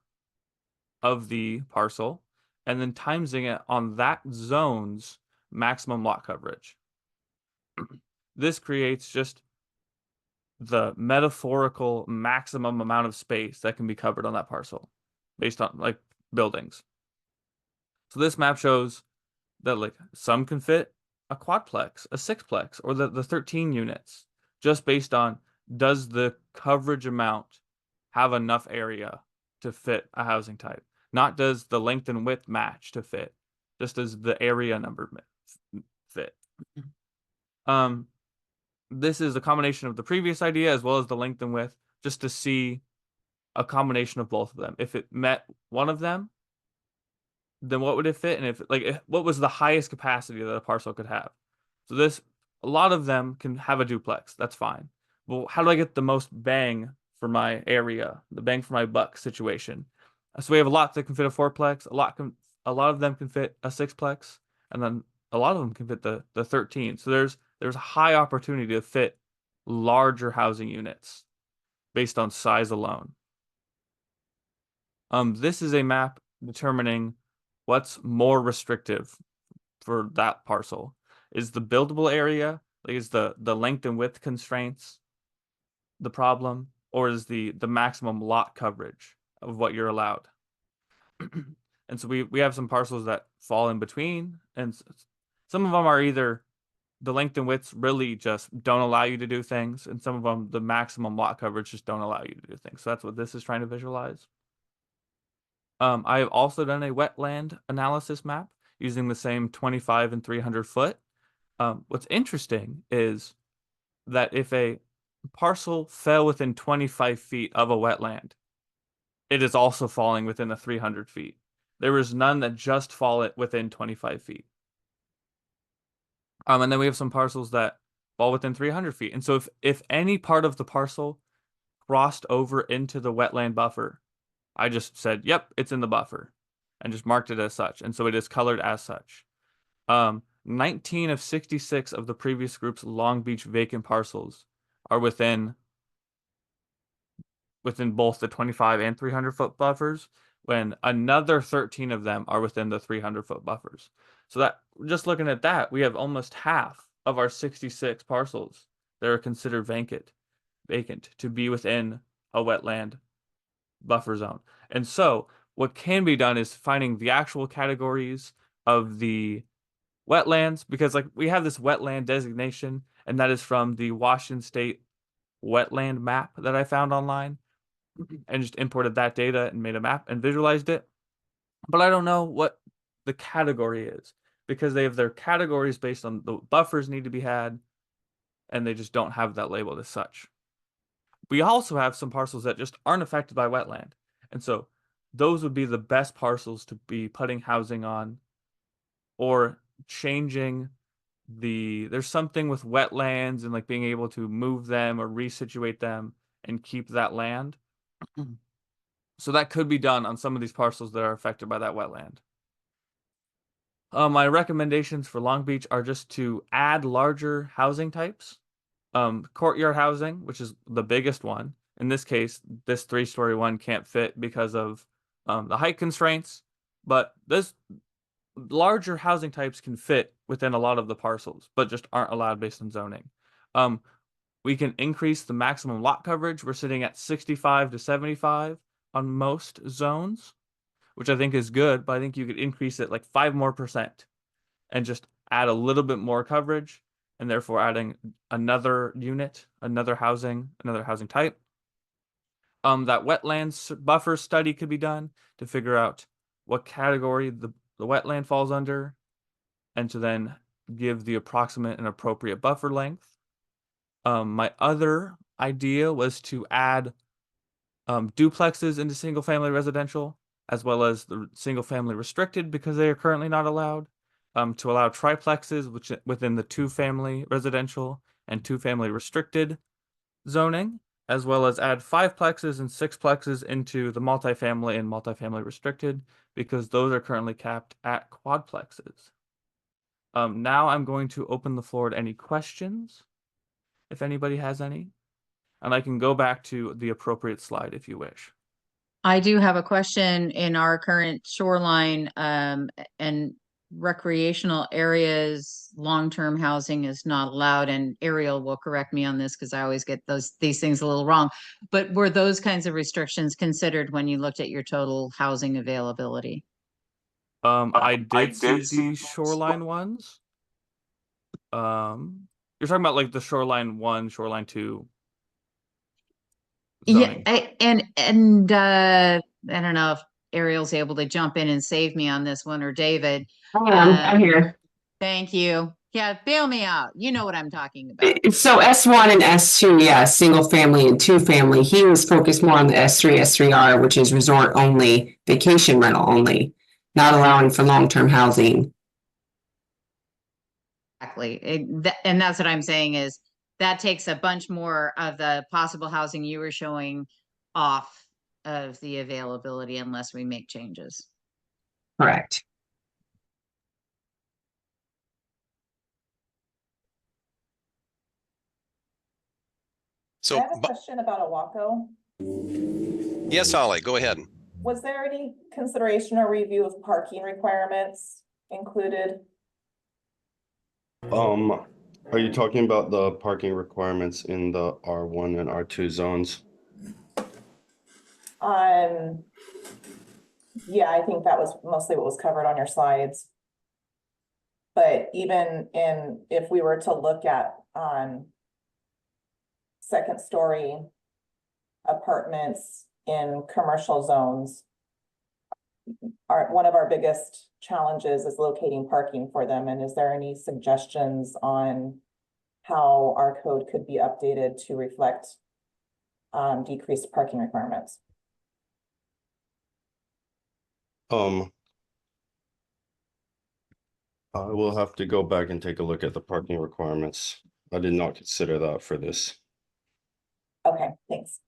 S5: of the parcel and then timesing it on that zone's maximum lot coverage. This creates just the metaphorical maximum amount of space that can be covered on that parcel based on like buildings. So this map shows that like some can fit a quadplex, a sixplex, or the 13 units, just based on does the coverage amount have enough area to fit a housing type. Not does the length and width match to fit, just does the area number fit. This is a combination of the previous idea as well as the length and width, just to see a combination of both of them. If it met one of them, then what would it fit? And what was the highest capacity that a parcel could have? So a lot of them can have a duplex. That's fine. Well, how do I get the most bang for my area, the bang for my buck situation? So we have a lot that can fit a fourplex. A lot of them can fit a sixplex, and then a lot of them can fit the 13. So there's a high opportunity to fit larger housing units based on size alone. This is a map determining what's more restrictive for that parcel. Is the buildable area, like is the length and width constraints the problem, or is the maximum lot coverage of what you're allowed? And so we have some parcels that fall in between, and some of them are either the length and widths really just don't allow you to do things, and some of them the maximum lot coverage just don't allow you to do things. So that's what this is trying to visualize. I have also done a wetland analysis map using the same 25 and 300 foot. What's interesting is that if a parcel fell within 25 feet of a wetland, it is also falling within the 300 feet. There is none that just fall within 25 feet. And then we have some parcels that fall within 300 feet. And so if any part of the parcel crossed over into the wetland buffer, I just said, yep, it's in the buffer, and just marked it as such. And so it is colored as such. 19 of 66 of the previous group's Long Beach vacant parcels are within both the 25 and 300 foot buffers, when another 13 of them are within the 300 foot buffers. So that, just looking at that, we have almost half of our 66 parcels that are considered vacant to be within a wetland buffer zone. And so what can be done is finding the actual categories of the wetlands, because like we have this wetland designation, and that is from the Washington State wetland map that I found online, and just imported that data and made a map and visualized it. But I don't know what the category is, because they have their categories based on the buffers need to be had, and they just don't have that labeled as such. We also have some parcels that just aren't affected by wetland. And so those would be the best parcels to be putting housing on, or changing there's something with wetlands and like being able to move them or resituate them and keep that land. So that could be done on some of these parcels that are affected by that wetland. My recommendations for Long Beach are just to add larger housing types. Courtyard housing, which is the biggest one. In this case, this 3-story one can't fit because of the height constraints, but this larger housing types can fit within a lot of the parcels, but just aren't allowed based on zoning. We can increase the maximum lot coverage. We're sitting at 65 to 75 on most zones, which I think is good, but I think you could increase it like 5% more and just add a little bit more coverage, and therefore adding another unit, another housing type. That wetlands buffer study could be done to figure out what category the wetland falls under, and to then give the approximate and appropriate buffer length. My other idea was to add duplexes into single family residential, as well as the single family restricted, because they are currently not allowed. To allow triplexes, which within the 2-family residential and 2-family restricted zoning, as well as add 5plexes and 6plexes into the multifamily and multifamily restricted, because those are currently capped at quadplexes. Now I'm going to open the floor to any questions, if anybody has any, and I can go back to the appropriate slide if you wish.
S7: I do have a question. In our current shoreline and recreational areas, long-term housing is not allowed, and Ariel will correct me on this because I always get these things a little wrong. But were those kinds of restrictions considered when you looked at your total housing availability?
S5: I did see the shoreline ones. You're talking about like the shoreline 1, shoreline 2 zoning.
S7: Yeah, and I don't know if Ariel's able to jump in and save me on this one, or David.
S16: I'm here.
S7: Thank you. Yeah, bail me out. You know what I'm talking about.
S16: So S1 and S2, yeah, single family and two family. He was focused more on the S3, S3R, which is resort only, vacation rental only, not allowing for long-term housing.
S7: Exactly. And that's what I'm saying is that takes a bunch more of the possible housing you were showing off of the availability unless we make changes.
S16: Correct.
S2: So,
S17: I have a question about Awaco.
S2: yes, Holly, go ahead.
S17: Was there any consideration or review of parking requirements included?
S6: Are you talking about the parking requirements in the R1 and R2 zones?
S17: Yeah, I think that was mostly what was covered on your slides. But even if we were to look at second story apartments in commercial zones, one of our biggest challenges is locating parking for them. And is there any suggestions on how our code could be updated to reflect decreased parking requirements?
S6: I will have to go back and take a look at the parking requirements. I did not consider that for this.
S17: Okay, thanks.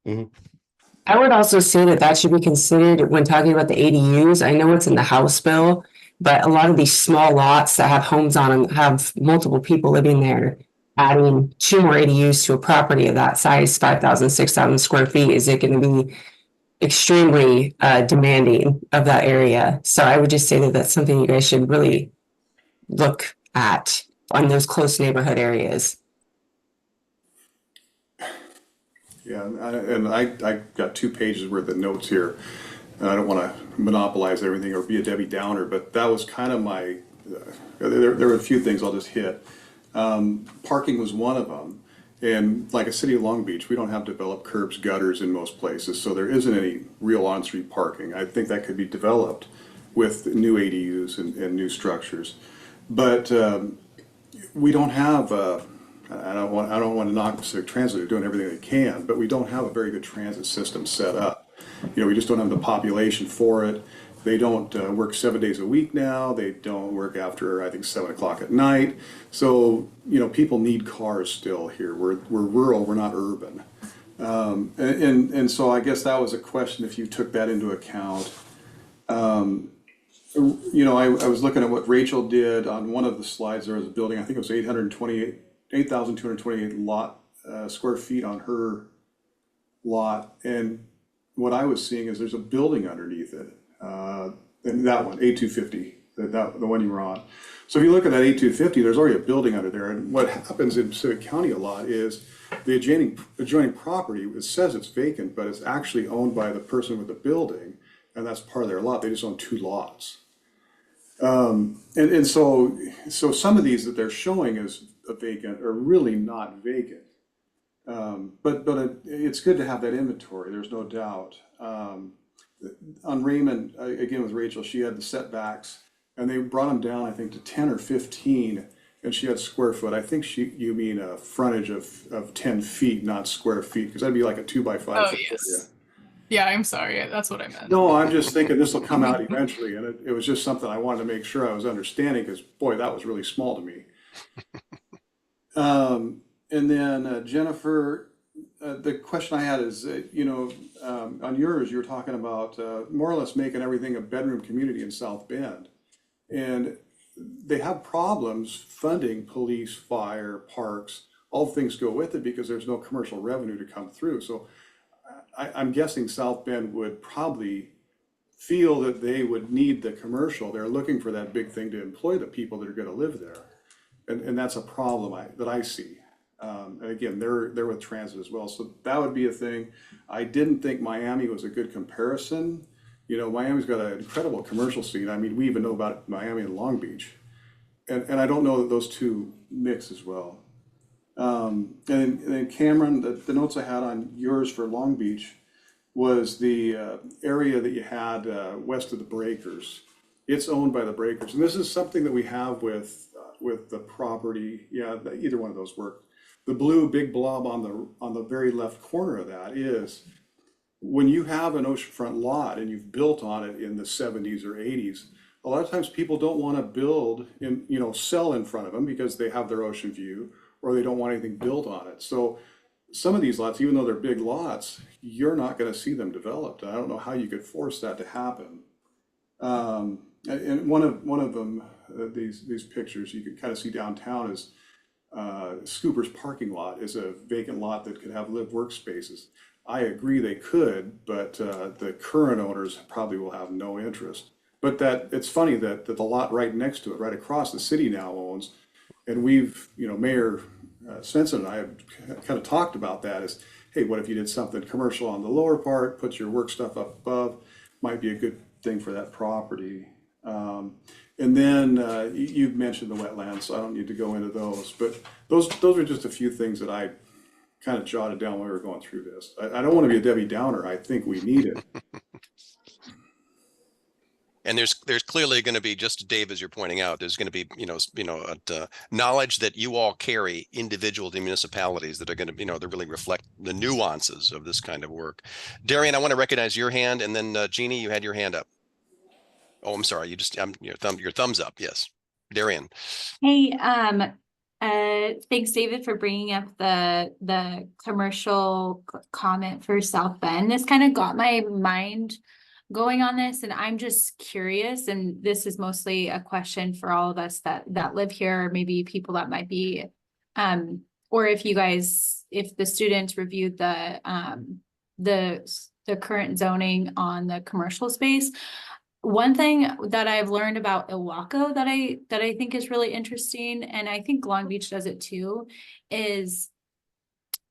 S16: I would also say that should be considered when talking about the ADUs. I know it's in the House bill, but a lot of these small lots that have homes on them have multiple people living there. Adding 2 more ADUs to a property of that size, 5,000, 6,000 square feet, is it going to be extremely demanding of that area? So I would just say that that's something you guys should really look at on those close neighborhood areas.
S8: Yeah, and I got 2 pages worth of notes here. And I don't want to monopolize everything or be a Debbie Downer, but that was kind of my, there were a few things I'll just hit. Parking was one of them. And like a city of Long Beach, we don't have developed curbs, gutters in most places, so there isn't any real on-street parking. I think that could be developed with new ADUs and new structures. But we don't have, I don't want to knock Pacific Transit, they're doing everything they can, but we don't have a very good transit system set up. You know, we just don't have the population for it. They don't work 7 days a week now. They don't work after, I think, 7 o'clock at night. So, you know, people need cars still here. We're rural, we're not urban. And so I guess that was a question if you took that into account. You know, I was looking at what Rachel did on one of the slides. There was a building, I think it was 8,228 square feet on her lot. And what I was seeing is there's a building underneath it. And that one, A250, the one you were on. So if you look at that A250, there's already a building under there. And what happens in Pacific County a lot is the adjoining property, it says it's vacant, but it's actually owned by the person with the building, and that's part of their lot. They just own 2 lots. And so some of these that they're showing as a vacant are really not vacant. But it's good to have that inventory, there's no doubt. On Raymond, again with Rachel, she had the setbacks and they brought them down, I think, to 10 or 15, and she had square foot. I think you mean a frontage of 10 feet, not square feet, because that'd be like a 2x5.
S4: Oh, yes. Yeah, I'm sorry. That's what I meant.
S8: No, I'm just thinking this will come out eventually, and it was just something I wanted to make sure I was understanding, because boy, that was really small to me. And then Jennifer, the question I had is, you know, on yours, you were talking about more or less making everything a bedroom community in South Bend. And they have problems funding police, fire, parks, all things go with it because there's no commercial revenue to come through. So I'm guessing South Bend would probably feel that they would need the commercial. They're looking for that big thing to employ the people that are going to live there. And that's a problem that I see. And again, they're with transit as well. So that would be a thing. I didn't think Miami was a good comparison. You know, Miami's got an incredible commercial scene. I mean, we even know about Miami and Long Beach. And I don't know that those two mix as well. And then Cameron, the notes I had on yours for Long Beach was the area that you had west of the breakers. It's owned by the breakers, and this is something that we have with the property. Yeah, either one of those work. The blue big blob on the very left corner of that is when you have an oceanfront lot and you've built on it in the 70s or 80s. A lot of times people don't want to build in, sell in front of them because they have their ocean view or they don't want anything built on it. So some of these lots, even though they're big lots, you're not going to see them developed. I don't know how you could force that to happen. And one of them, these pictures you can kind of see downtown is Scooper's parking lot is a vacant lot that could have live workspaces. I agree they could, but the current owners probably will have no interest. But it's funny that the lot right next to it, right across the city now owns, and we've, Mayor Svensson and I have kind of talked about that is, hey, what if you did something commercial on the lower part, put your work stuff up above, might be a good thing for that property. And then you've mentioned the wetlands, so I don't need to go into those, but those are just a few things that I kind of jotted down when we were going through this. I don't want to be a Debbie Downer. I think we need it.
S2: And there's clearly going to be, just Dave, as you're pointing out, there's going to be, knowledge that you all carry individual to municipalities that are going to, that really reflect the nuances of this kind of work. Darian, I want to recognize your hand, and then Jeannie, you had your hand up. Oh, I'm sorry. Your thumbs up. Yes, Darian.
S12: Hey, thanks, David, for bringing up the commercial comment for South Bend. This kind of got my mind going on this, and I'm just curious, and this is mostly a question for all of us that live here, or maybe people that might be, or if the students reviewed the current zoning on the commercial space. One thing that I've learned about Ilwaco that I think is really interesting, and I think Long Beach does it too, is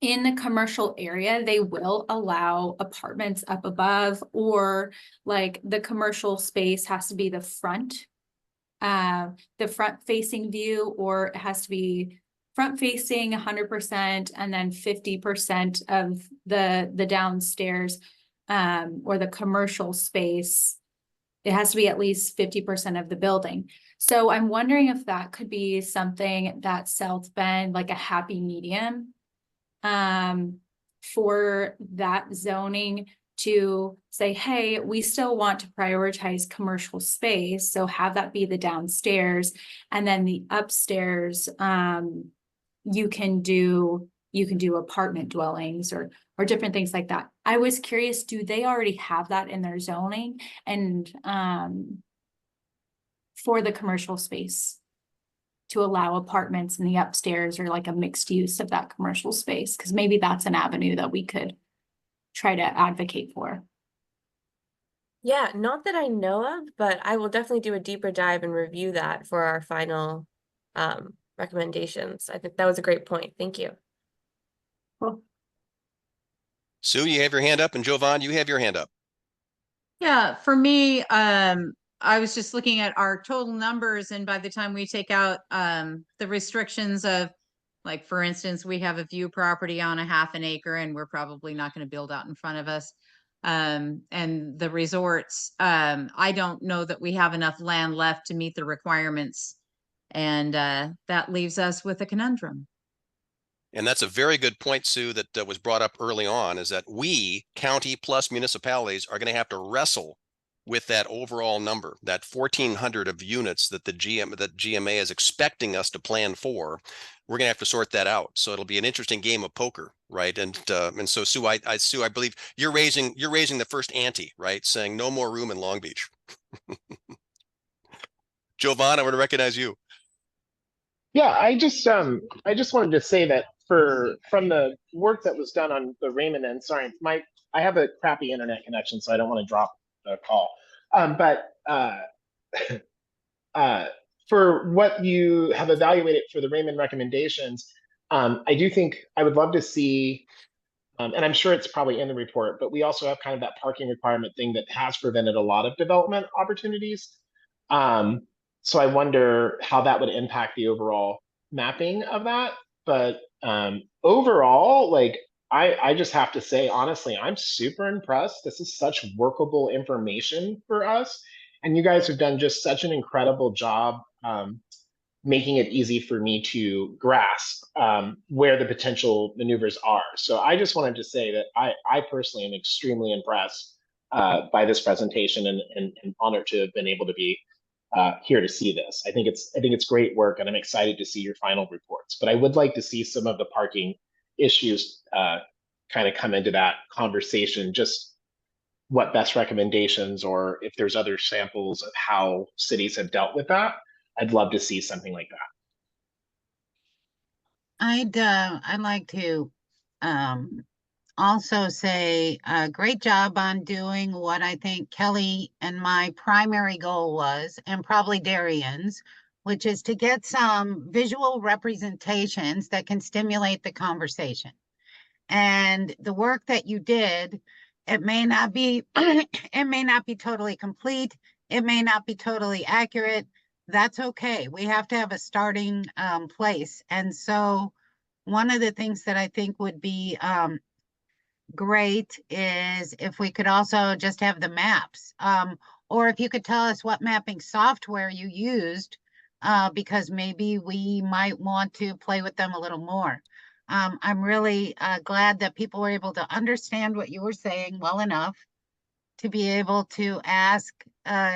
S12: in the commercial area, they will allow apartments up above, or like the commercial space has to be the front facing view, or it has to be front facing 100% and then 50% of the downstairs or the commercial space. It has to be at least 50% of the building. So I'm wondering if that could be something that South Bend, like a happy medium, for that zoning to say, hey, we still want to prioritize commercial space, so have that be the downstairs, and then the upstairs, you can do apartment dwellings or different things like that. I was curious, do they already have that in their zoning and for the commercial space to allow apartments in the upstairs, or like a mixed use of that commercial space? Because maybe that's an avenue that we could try to advocate for.
S3: Yeah, not that I know of, but I will definitely do a deeper dive and review that for our final recommendations. I think that was a great point. Thank you.
S12: Cool.
S2: Sue, you have your hand up, and Jovan, you have your hand up.
S7: Yeah, for me, I was just looking at our total numbers, and by the time we take out the restrictions of, like, for instance, we have a view property on a half an acre and we're probably not going to build out in front of us. And the resorts, I don't know that we have enough land left to meet the requirements. And that leaves us with a conundrum.
S2: And that's a very good point, Sue, that was brought up early on, is that we, county plus municipalities, are going to have to wrestle with that overall number, that 1,400 of units that GMA is expecting us to plan for. We're going to have to sort that out. So it'll be an interesting game of poker, right? And so Sue, I believe you're raising the first ante, right? Saying no more room in Long Beach. Jovan, I want to recognize you.
S11: Yeah, I just wanted to say that from the work that was done on the Raymond end, sorry, I have a crappy internet connection, so I don't want to drop the call. For what you have evaluated for the Raymond recommendations, I do think I would love to see, and I'm sure it's probably in the report, but we also have kind of that parking requirement thing that has prevented a lot of development opportunities. So I wonder how that would impact the overall mapping of that. But overall, like, I just have to say, honestly, I'm super impressed. This is such workable information for us. And you guys have done just such an incredible job making it easy for me to grasp where the potential maneuvers are. So I just wanted to say that I personally am extremely impressed by this presentation and honored to have been able to be here to see this. I think it's great work, and I'm excited to see your final reports. But I would like to see some of the parking issues kind of come into that conversation. Just what best recommendations, or if there's other samples of how cities have dealt with that. I'd love to see something like that.
S10: I'd like to also say great job on doing what I think Kelly and my primary goal was, and probably Darian's, which is to get some visual representations that can stimulate the conversation. And the work that you did, it may not be it may not be totally complete, it may not be totally accurate. That's okay. We have to have a starting place. And so one of the things that I think would be great is if we could also just have the maps, or if you could tell us what mapping software you used, because maybe we might want to play with them a little more. I'm really glad that people were able to understand what you were saying well enough to be able to ask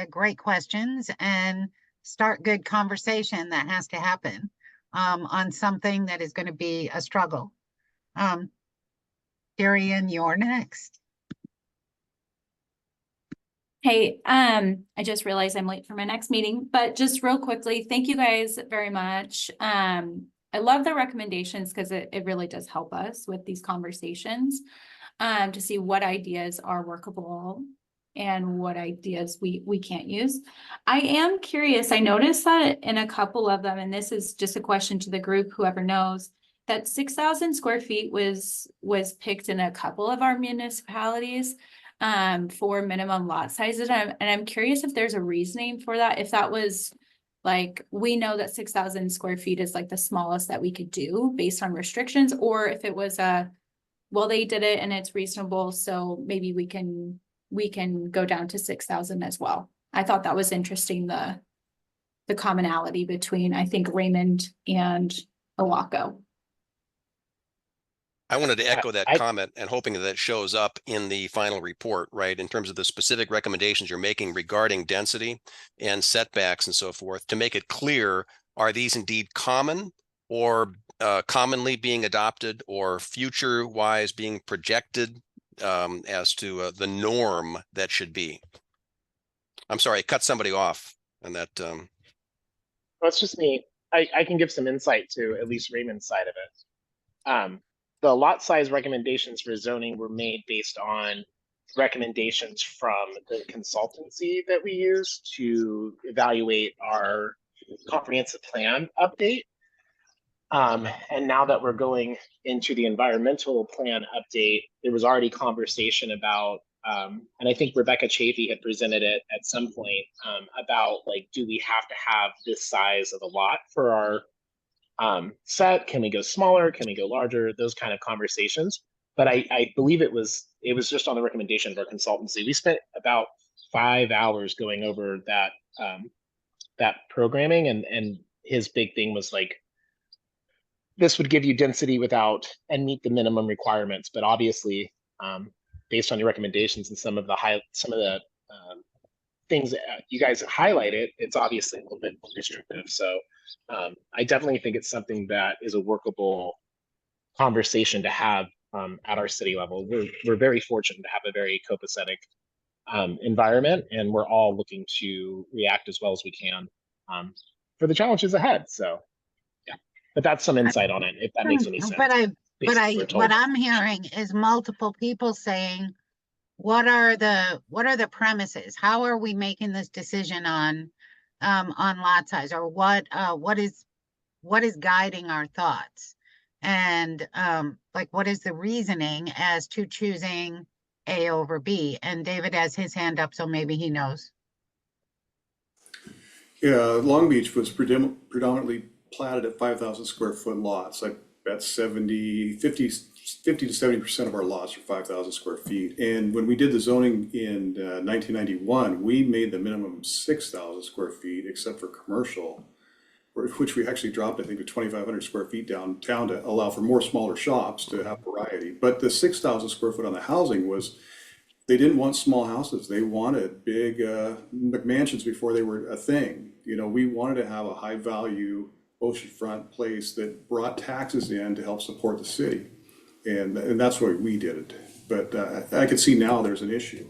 S10: great questions and start good conversation that has to happen on something that is going to be a struggle. Darian, you're next.
S12: Hey, I just realized I'm late for my next meeting, but just real quickly, thank you guys very much. I love the recommendations because it really does help us with these conversations to see what ideas are workable and what ideas we can't use. I am curious, I noticed that in a couple of them, and this is just a question to the group, whoever knows, that 6,000 square feet was picked in a couple of our municipalities for minimum lot sizes. And I'm curious if there's a reasoning for that, if that was like, we know that 6,000 square feet is like the smallest that we could do based on restrictions, or if it was well, they did it and it's reasonable, so maybe we can go down to 6,000 as well. I thought that was interesting, the commonality between, I think, Raymond and Owaco.
S2: I wanted to echo that comment and hoping that it shows up in the final report, right? In terms of the specific recommendations you're making regarding density and setbacks and so forth, to make it clear, are these indeed common or commonly being adopted or future wise being projected as to the norm that should be? I'm sorry, I cut somebody off on that.
S11: That's just me. I can give some insight to at least Raymond's side of it. The lot size recommendations for zoning were made based on recommendations from the consultancy that we use to evaluate our comprehensive plan update. And now that we're going into the environmental plan update, there was already conversation about, and I think Rebecca Chafee had presented it at some point, about like, do we have to have this size of a lot for our set? Can we go smaller? Can we go larger? Those kind of conversations. But I believe it was just on the recommendation of our consultancy. We spent about 5 hours going over that that programming, and his big thing was like, this would give you density without and meet the minimum requirements. But obviously, based on your recommendations and some of the things that you guys highlighted, it's obviously a little bit restrictive. So I definitely think it's something that is a workable conversation to have at our city level. We're very fortunate to have a very copacetic environment, and we're all looking to react as well as we can for the challenges ahead. So yeah, but that's some insight on it, if that makes any sense.
S10: What I'm hearing is multiple people saying, what are the premises? How are we making this decision on lot size, or what is guiding our thoughts? And like, what is the reasoning as to choosing A over B? And David has his hand up, so maybe he knows.
S8: Yeah, Long Beach was predominantly platted at 5,000 square foot lots. I bet 50 50 to 70% of our lots are 5,000 square feet. And when we did the zoning in 1991, we made the minimum 6,000 square feet, except for commercial, which we actually dropped, I think, to 2,500 square feet downtown to allow for more smaller shops to have variety. But the 6,000 square foot on the housing was, they didn't want small houses. They wanted big McMansions before they were a thing. You know, we wanted to have a high value oceanfront place that brought taxes in to help support the city. And that's why we did it. But I can see now there's an issue.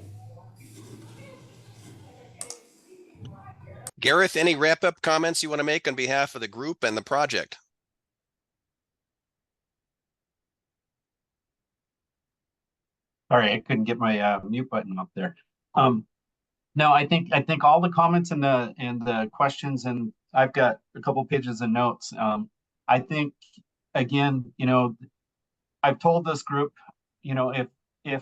S2: Gareth, any wrap-up comments you want to make on behalf of the group and the project?
S1: Sorry, I couldn't get my mute button up there. No, I think all the comments and the questions, and I've got a couple pages of notes. I think, again, you know, I've told this group, you know, if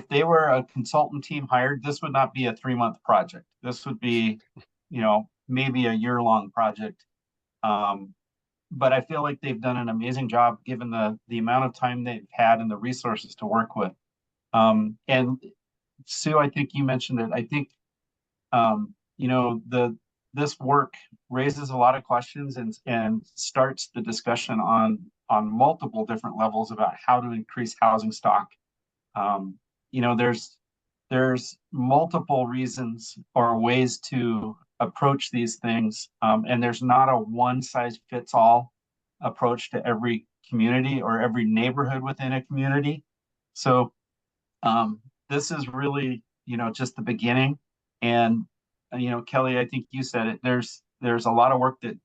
S1: they were a consultant team hired, this would not be a 3-month project. This would be, you know, maybe a year-long project. But I feel like they've done an amazing job given the amount of time they've had and the resources to work with. And Sue, I think you mentioned it. I think, you know, this work raises a lot of questions and starts the discussion on multiple different levels about how to increase housing stock. You know, there's multiple reasons or ways to approach these things, and there's not a one-size-fits-all approach to every community or every neighborhood within a community. So this is really, you know, just the beginning. And you know, Kelly, I think you said it. There's a lot of work that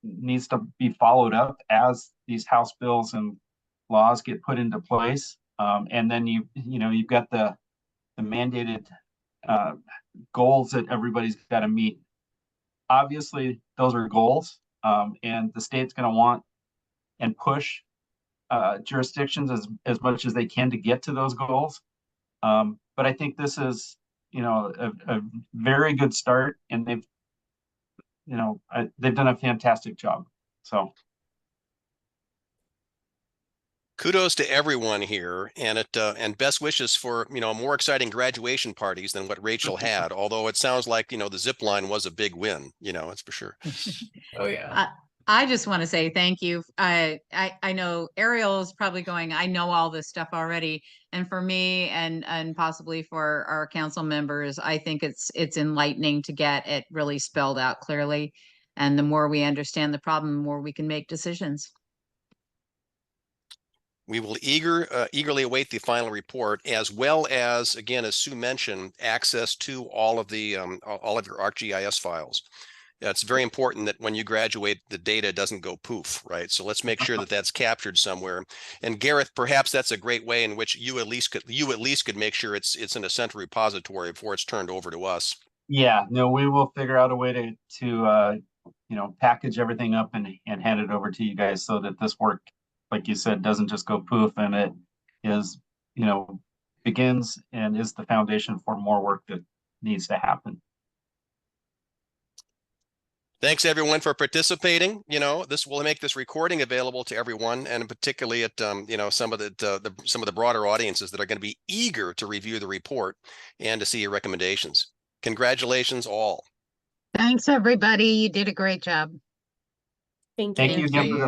S1: needs to be followed up as these House bills and laws get put into place. And then you've got the mandated goals that everybody's got to meet. Obviously, those are goals, and the state's going to want and push jurisdictions as much as they can to get to those goals. But I think this is, you know, a very good start, and they've done a fantastic job. So.
S2: Kudos to everyone here, and best wishes for, you know, more exciting graduation parties than what Rachel had. Although it sounds like, you know, the zip line was a big win. You know, that's for sure.
S4: Oh yeah.
S7: I just want to say thank you. I know Ariel is probably going, I know all this stuff already. And for me and possibly for our council members, I think it's enlightening to get it really spelled out clearly. And the more we understand the problem, the more we can make decisions.
S2: We will eagerly await the final report, as well as, again, as Sue mentioned, access to all of your ArcGIS files. It's very important that when you graduate, the data doesn't go poof, right? So let's make sure that that's captured somewhere. And Gareth, perhaps that's a great way in which you at least could make sure it's in a central repository before it's turned over to us.
S1: Yeah, no, we will figure out a way to you know, package everything up and hand it over to you guys so that this work, like you said, doesn't just go poof, and it is, you know, begins and is the foundation for more work that needs to happen.
S2: Thanks everyone for participating. You know, this will make this recording available to everyone, and particularly at you know, some of the broader audiences that are going to be eager to review the report and to see your recommendations. Congratulations all.
S10: Thanks, everybody. You did a great job.
S3: Thank
S1: you again for this.